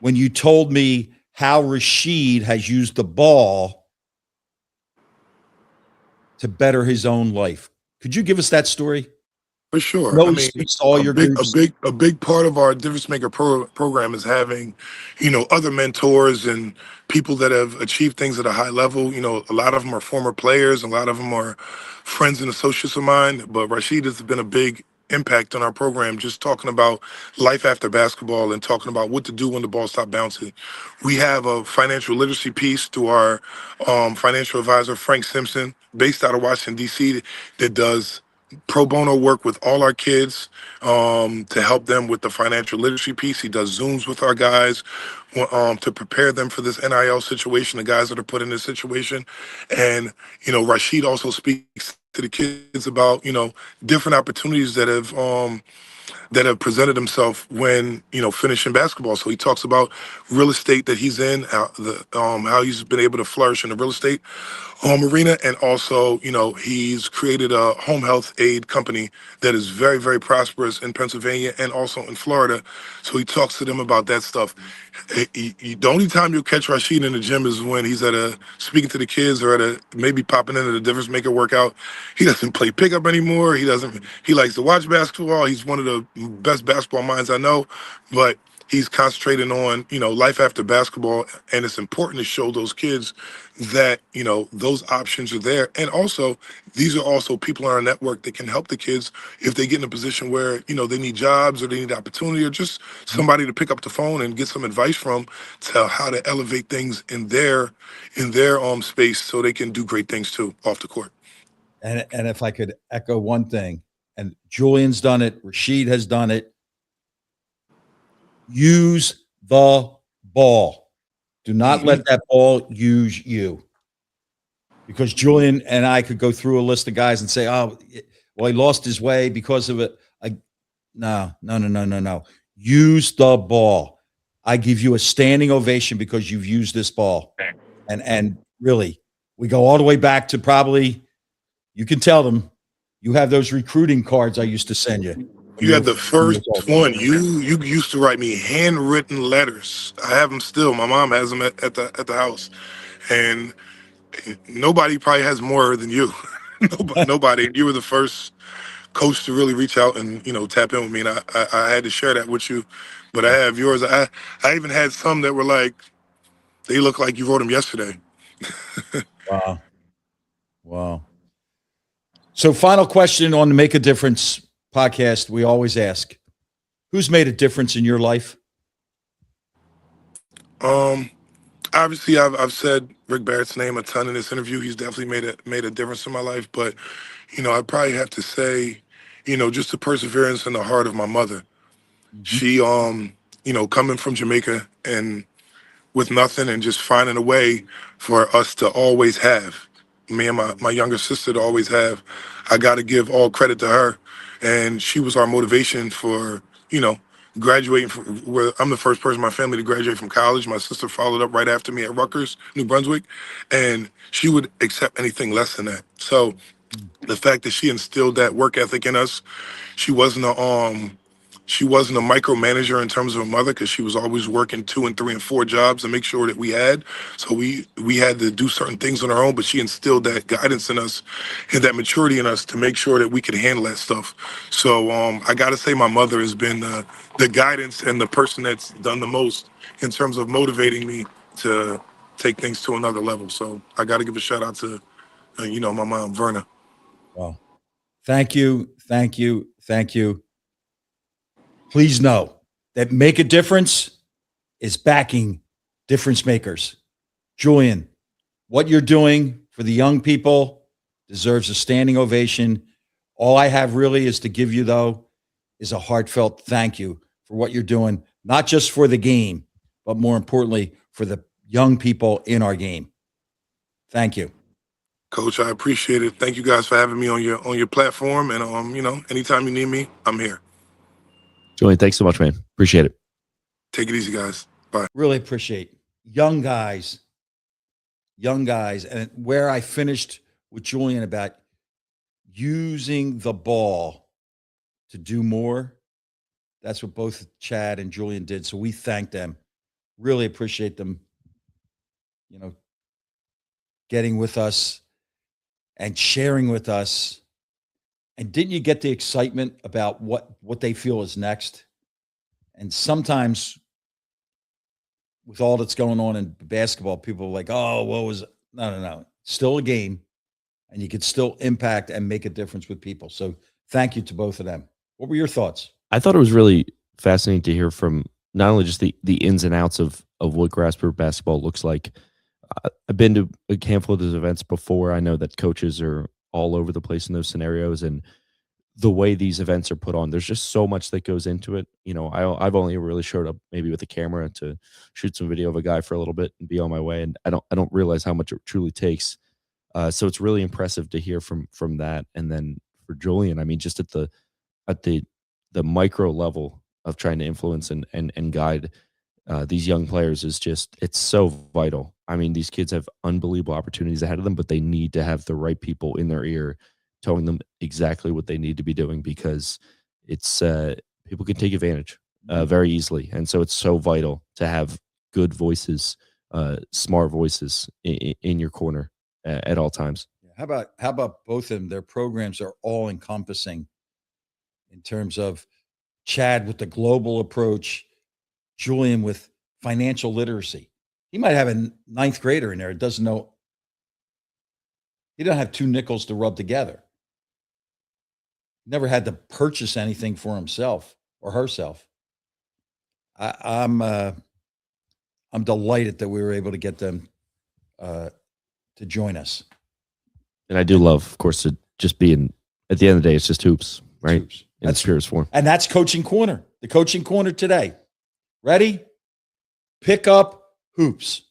when you told me how Rashid has used the ball to better his own life. Could you give us that story? For sure. No, I he mean, speaks to all a your big, a groups. big, a big part of our difference maker program is having, other mentors and people that have achieved things at a high level. A lot of them are former players, a lot of them are friends and associates of mine. But Rashid has been a big impact on our program, just talking about life after basketball and talking about what to do when the ball stops bouncing. We have a financial literacy piece to our financial advisor, Frank Simpson, based out of Washington, D.C., that does pro bono work with all our kids to help them with the financial literacy piece. He does Zooms with our guys to prepare them for this NIL situation, the guys that are put in this situation. And, Rashid also speaks to the kids about, different opportunities that have presented himself when finishing basketball. So he talks about real estate that he's in, how he's been able to flourish in the real estate arena, and also he's created a home health aid company that is very, very prosperous in Pennsylvania and also in Florida. So he talks to them about that stuff. The only time you'll catch Rashid in the gym is when he's speaking to the kids or maybe popping into the difference maker workout. He doesn't play pickup anymore. He likes to watch basketball. He's one of the best basketball minds I know, but he's concentrating on life after basketball. And it's important to show those kids that those options are there. And also, these are also people in our network that can help the kids if they get in a position where they need jobs or they need opportunity, or just somebody to pick up the phone and get some advice from to how to elevate things in their space so they can do great things too off the court. And if I could echo one thing, and Julian's done it, Rashid has done it. Use the ball. Do not let that ball use you. because Julian and I could go through a list of guys and say, oh, well, he lost his way because of it. No. Use the ball. I give you a standing ovation because you've used this ball. And really, we go all the way back to probably, you can tell them, you have those recruiting cards I used to send you. You had the first one. You used to write me handwritten letters. I have them still. My mom has them at the house, and nobody probably has more than you. Nobody. You were the first coach to really reach out and tap in with me, and I had to share that with you. But I have yours. I even had some that were like, they look like you wrote them yesterday. Wow. So, final question on the Make a Difference podcast. We always ask, who's made a difference in your life? Obviously, I've said Rick Barrett's name a ton in this interview. He's definitely made a difference in my life. But I'd probably have to say, just the perseverance and the heart of my mother. She, coming from Jamaica and with nothing and just finding a way for us to always have. Me and my younger sister to always have. I got to give all credit to her. And she was our motivation for, graduating from where I'm the first person in my family to graduate from college. My sister followed up right after me at Rutgers, New Brunswick. And she would accept anything less than that. So the fact that she instilled that work ethic in us, she wasn't a micromanager in terms of a mother because she was always working 2 and 3 and 4 jobs to make sure that we had. So we had to do certain things on our own, but she instilled that guidance in us and that maturity in us to make sure that we could handle that stuff. So I got to say my mother has been the guidance and the person that's done the most in terms of motivating me to take things to another level. So I got to give a shout out to, my mom, Verna. Well, thank you. Please know that Make a Difference is backing difference makers. Julian, what you're doing for the young people deserves a standing ovation. All I have really is to give you, though, is a heartfelt thank you for what you're doing, not just for the game, but more importantly, for the young people in our game. Thank you. Coach, I appreciate it. Thank you guys for having me on your platform. And anytime you need me, I'm here. Julian, thanks so much, man. Appreciate it. Take it easy, guys. Bye. Really appreciate young guys. And where I finished with Julian about using the ball to do more, that's what both Chad and Julian did. So we thank them. Really appreciate them, getting with us and sharing with us. And didn't you get the excitement about what they feel is next? And sometimes with all that's going on in basketball, people are like, oh, what was it? No. Still a game, and you could still impact and make a difference with people. So thank you to both of them. What were your thoughts? I thought it was really fascinating to hear from not only just the ins and outs of what grassroots basketball looks like. I've been to a handful of those events before. I know that coaches are all over the place in those scenarios, and the way these events are put on, there's just so much that goes into it. I've only really showed up maybe with a camera to shoot some video of a guy for a little bit and be on my way, and I don't realize how much it truly takes. So it's really impressive to hear from that. And then for Julian, I mean, just at the micro level of trying to influence and guide these young players is just, it's so vital. I mean, these kids have unbelievable opportunities ahead of them, but they need to have the right people in their ear telling them exactly what they need to be doing, because it's people can take advantage very easily. And so it's so vital to have good voices, smart voices in your corner at all times. How about both of them? Their programs are all encompassing in terms of Chad with the global approach, Julian with financial literacy. He might have a ninth grader in there. Doesn't know. He don't have 2 nickels to rub together. Never had to purchase anything for himself or herself. I'm delighted that we were able to get them to join us. And I do love, of course, to just being, at the end of the day, it's just hoops, right? Hoops. In its purest form. And that's Coaching Corner. The Coaching Corner today. Ready? Pick up hoops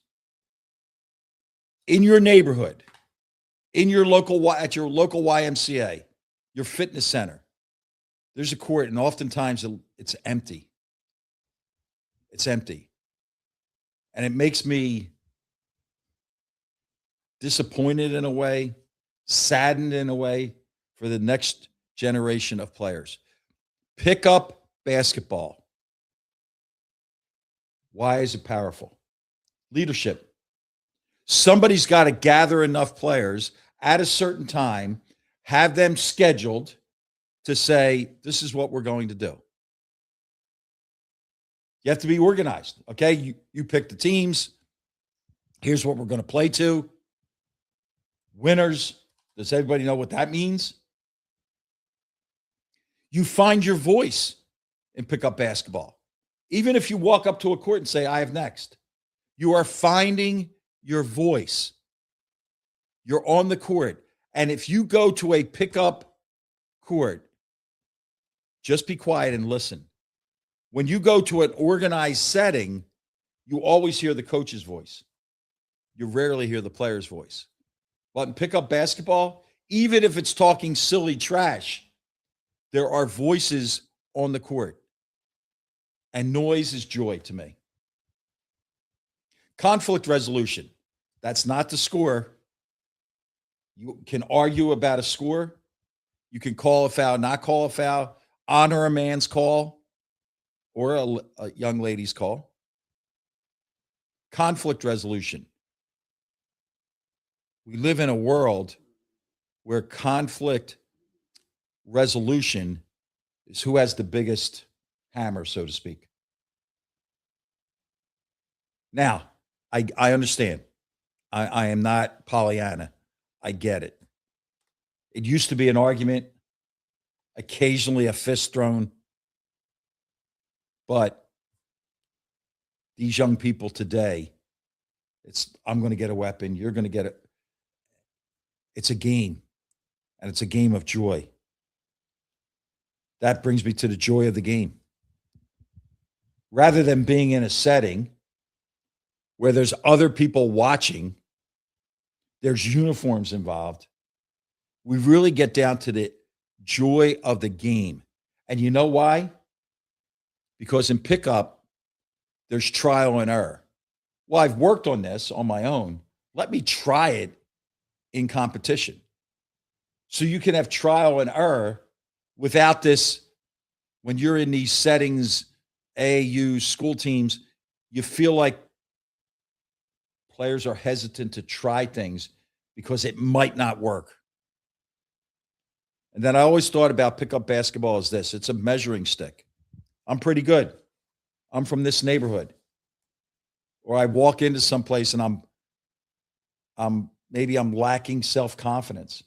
in your neighborhood. in at your local YMCA, your fitness center. There's a court, and oftentimes it's empty. It's empty. And it makes me disappointed in a way, saddened in a way for the next generation of players. Pick up basketball. Why is it powerful? Leadership. Somebody's got to gather enough players at a certain time, have them scheduled to say, this is what we're going to do. You have to be organized, okay? You pick the teams. Here's what we're going to play to. Winners. Does everybody know what that means? You find your voice and pick up basketball. Even if you walk up to a court and say, I have next, you are finding your voice. You're on the court. And if you go to a pickup court, just be quiet and listen. When you go to an organized setting, you always hear the coach's voice. You rarely hear the player's voice. But in pickup basketball, even if it's talking silly trash, there are voices on the court. And noise is joy to me. Conflict resolution. That's not the score. You can argue about a score. You can call a foul, not call a foul, honor a man's call or a young lady's call. Conflict resolution. We live in a world where conflict resolution is who has the biggest hammer, so to speak. Now, I understand. I am not Pollyanna. I get it. It used to be an argument, occasionally a fist thrown. But these young people today, I'm going to get a weapon. You're going to get it. It's a game, and it's a game of joy. That brings me to the joy of the game. Rather than being in a setting where there's other people watching, there's uniforms involved, we really get down to the joy of the game. And you know why? Because in pickup, there's trial and error. Well, I've worked on this on my own. Let me try it in competition. So you can have trial and error without this. When you're in these settings, AAU, school teams, you feel like players are hesitant to try things because it might not work. And then I always thought about pickup basketball as this. It's a measuring stick. I'm pretty good. I'm from this neighborhood. Or I walk into some place and maybe I'm lacking self-confidence.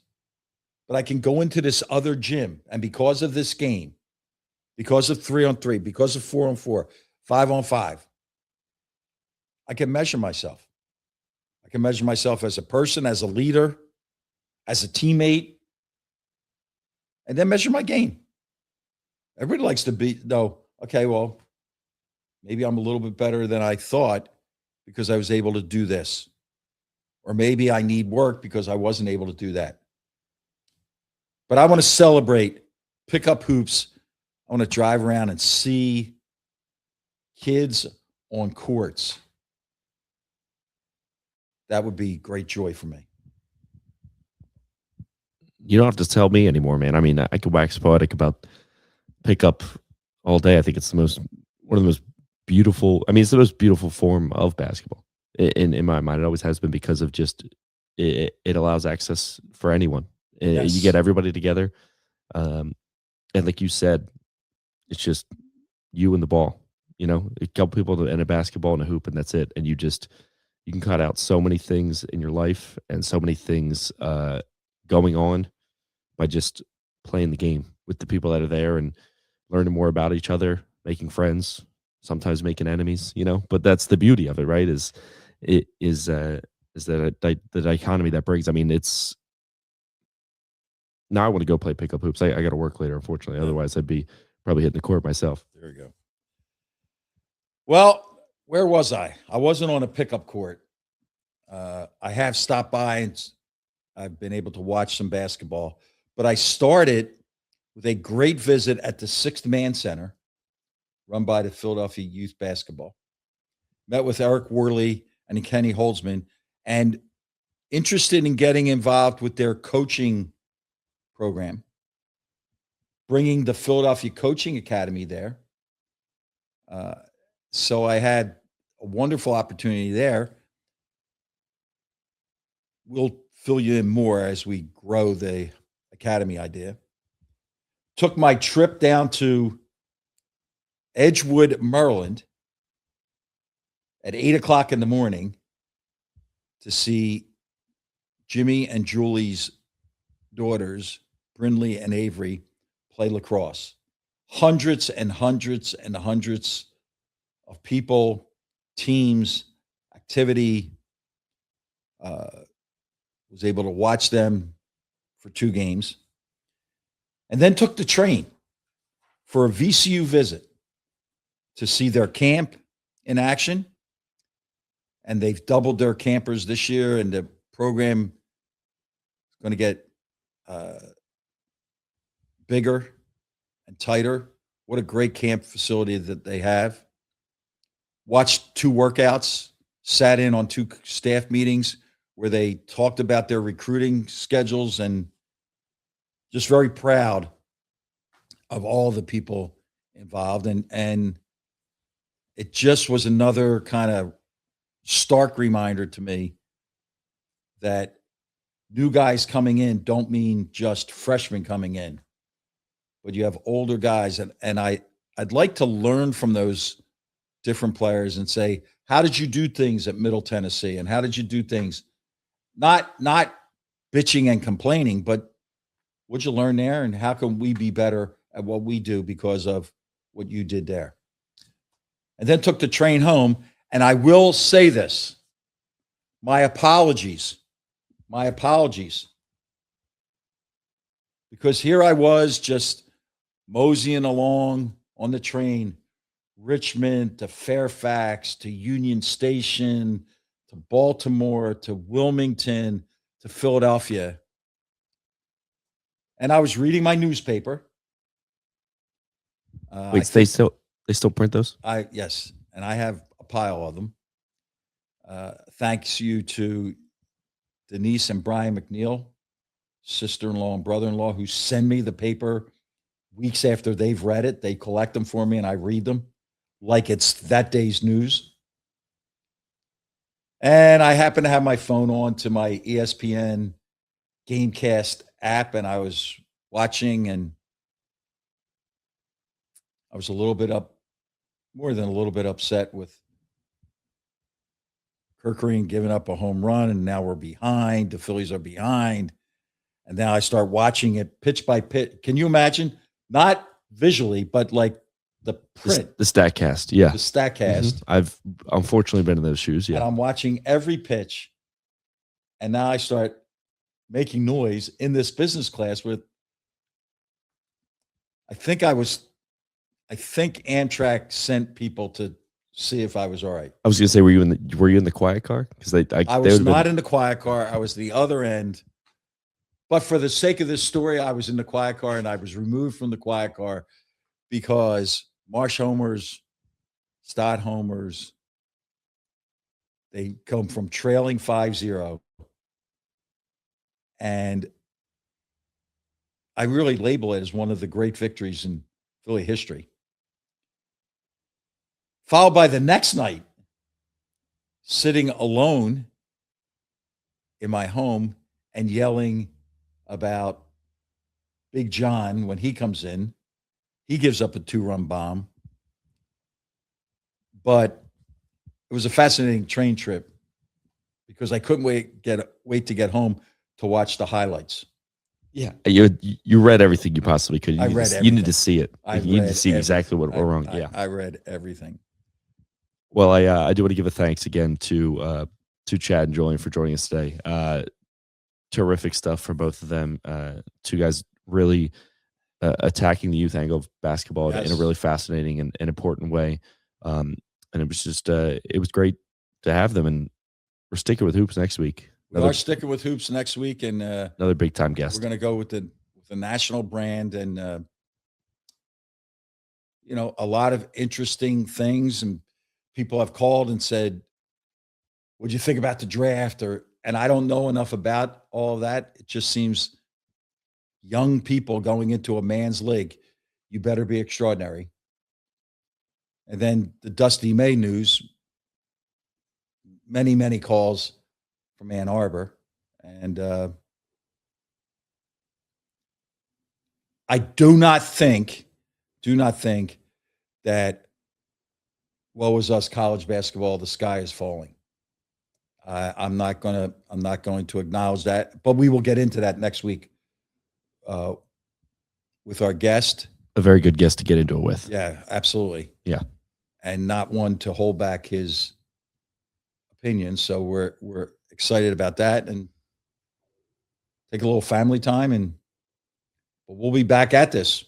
But I can go into this other gym, and because of this game, because of 3-on-3, because of 4-on-4, 5-on-5, I can measure myself. I can measure myself as a person, as a leader, as a teammate, and then measure my game. Everybody likes to know, okay, well, maybe I'm a little bit better than I thought because I was able to do this. Or maybe I need work because I wasn't able to do that. But I want to celebrate pickup hoops. I want to drive around and see kids on courts. That would be great joy for me. You don't have to tell me anymore, man. I mean, I could wax poetic about pickup all day. I think it's one of the most beautiful. I mean, it's the most beautiful form of basketball in my mind. It always has been because of just it allows access for anyone. Yes. You get everybody together, and like you said, it's just you and the ball. You know, a couple people and a basketball and a hoop, and that's it. And you can cut out so many things in your life and so many things going on by just playing the game with the people that are there and learning more about each other, making friends, sometimes making enemies, you know, but that's the beauty of it, right? Is that the dichotomy that brings, I mean, it's now I want to go play pickup hoops. I got to work later, unfortunately. Otherwise I'd be probably hitting the court myself. There you go. Well, where was I? I wasn't on a pickup court. I have stopped by and I've been able to watch some basketball. But I started with a great visit at the Sixth Man Center, run by the Philadelphia Youth Basketball. Met with Eric Worley and Kenny Holzman, and interested in getting involved with their coaching program, bringing the Philadelphia Coaching Academy there. So I had a wonderful opportunity there. We'll fill you in more as we grow the academy idea. Took my trip down to Edgewood, Maryland at 8:00 in the morning to see Jimmy and Julie's daughters, Brinley and Avery, play lacrosse. Hundreds and hundreds and hundreds of people, teams, activity. Was able to watch them for 2 games. And then took the train for a VCU visit to see their camp in action. And they've doubled their campers this year, and the program is going to get bigger and tighter. What a great camp facility that they have. Watched 2 workouts, sat in on 2 staff meetings where they talked about their recruiting schedules, and just very proud of all the people involved. And it just was another kind of stark reminder to me that new guys coming in don't mean just freshmen coming in, but you have older guys. And I'd like to learn from those different players and say, how did you do things at Middle Tennessee? And how did you do things? Not bitching and complaining, but what'd you learn there? And how can we be better at what we do because of what you did there? And then took the train home. And I will say this, my apologies, because here I was just moseying along on the train, Richmond to Fairfax to Union Station to Baltimore to Wilmington to Philadelphia. And I was reading my newspaper. Wait, they still print those? Yes, and I have a pile of them. Thanks you to Denise and Brian McNeil, sister-in-law and brother-in-law, who send me the paper weeks after they've read it. They collect them for me and I read them like it's that day's news. And I happen to have my phone on to my ESPN Gamecast app, and I was watching, and I was more than a little bit upset with Kirkering giving up a home run, and now we're behind. The Phillies are behind. And now I start watching it pitch by pitch. Can you imagine? Not visually, but like the print. The StatCast, yeah. The StatCast. I've unfortunately been in those shoes, yeah. And I'm watching every pitch. And now I start making noise in this business class with, I think Amtrak sent people to see if I was all right. I was going to say, were you in the quiet car? Because I was not in the quiet car. I was the other end. But for the sake of this story, I was in the quiet car, and I was removed from the quiet car because Marsh homers, Stott homers, they come from trailing 5-0. And I really label it as one of the great victories in Philly history. Followed by the next night, sitting alone in my home and yelling about Big John when he comes in. He gives up a 2-run bomb. But it was a fascinating train trip because I couldn't wait to get home to watch the highlights. Yeah, you read everything you possibly could. I read everything. You need to see it. You need to see exactly what went wrong. Yeah, I read everything. Well, I do want to give a thanks again to Chad and Julian for joining us today. Terrific stuff from both of them. 2 guys really attacking the youth angle of basketball in a really fascinating and important way. And it was just it was great to have them. And we're sticking with hoops next week. We are sticking with hoops next week, and another big time we're guest. going to go with the national brand, and a lot of interesting things. And people have called and said, "What'd you think about the draft?" And I don't know enough about all of that. It just seems young people going into a man's league, you better be extraordinary. And then the Dusty May news, many calls from Ann Arbor. And I do not think that woe is us college basketball, the sky is falling. I'm not going to acknowledge that, but we will get into that next week with our guest. A very good guest to get into it with. Yeah, absolutely. Yeah. And not one to hold back his opinion. So we're excited about that, and take a little family time, but we'll be back at this.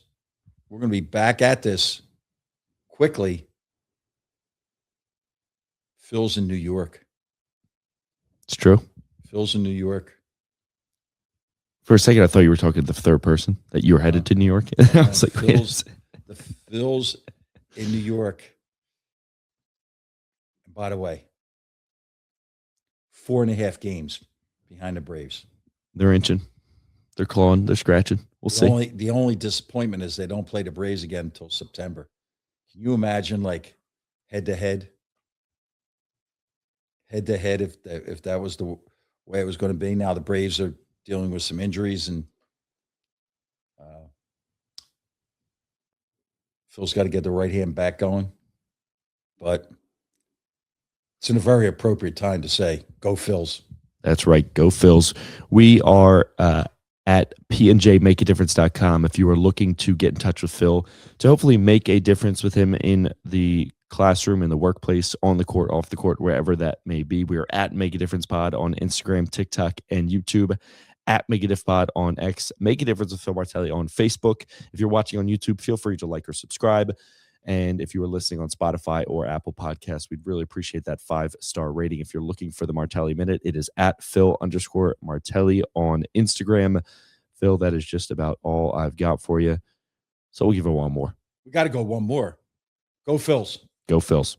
We're going to be back at this quickly. Phil's in New York. It's true. Phil's in New York. For a second, I thought you were talking to the third person, that you were headed to New York. I was like, the Phil's in New York. And by the way, 4.5 games behind the Braves. They're inching. They're clawing. They're scratching. We'll see. The only disappointment is they don't play the Braves again until September. Can you imagine, like, head-to-head, if that was the way it was going to be? Now the Braves are dealing with some injuries, and Phil's got to get the right hand back going. But it's in a very appropriate time to say, go Phils. That's right. Go Phils. We are at pnjmakeadifference.com if you are looking to get in touch with Phil, to hopefully make a difference with him in the classroom, in the workplace, on the court, off the court, wherever that may be. We are at Make a Difference Pod on Instagram, TikTok, and YouTube. At Make a Diff Pod on X. Make a Difference with Phil Martelli on Facebook. If you're watching on YouTube, feel free to like or subscribe. And if you are listening on Spotify or Apple Podcasts, we'd really appreciate that 5-star rating. If you're looking for the Martelli Minute, it is at Phil_Martelli on Instagram. Phil, that is just about all I've got for you. So we'll give it one more. We got to go one more. Go Phils. Go Phils.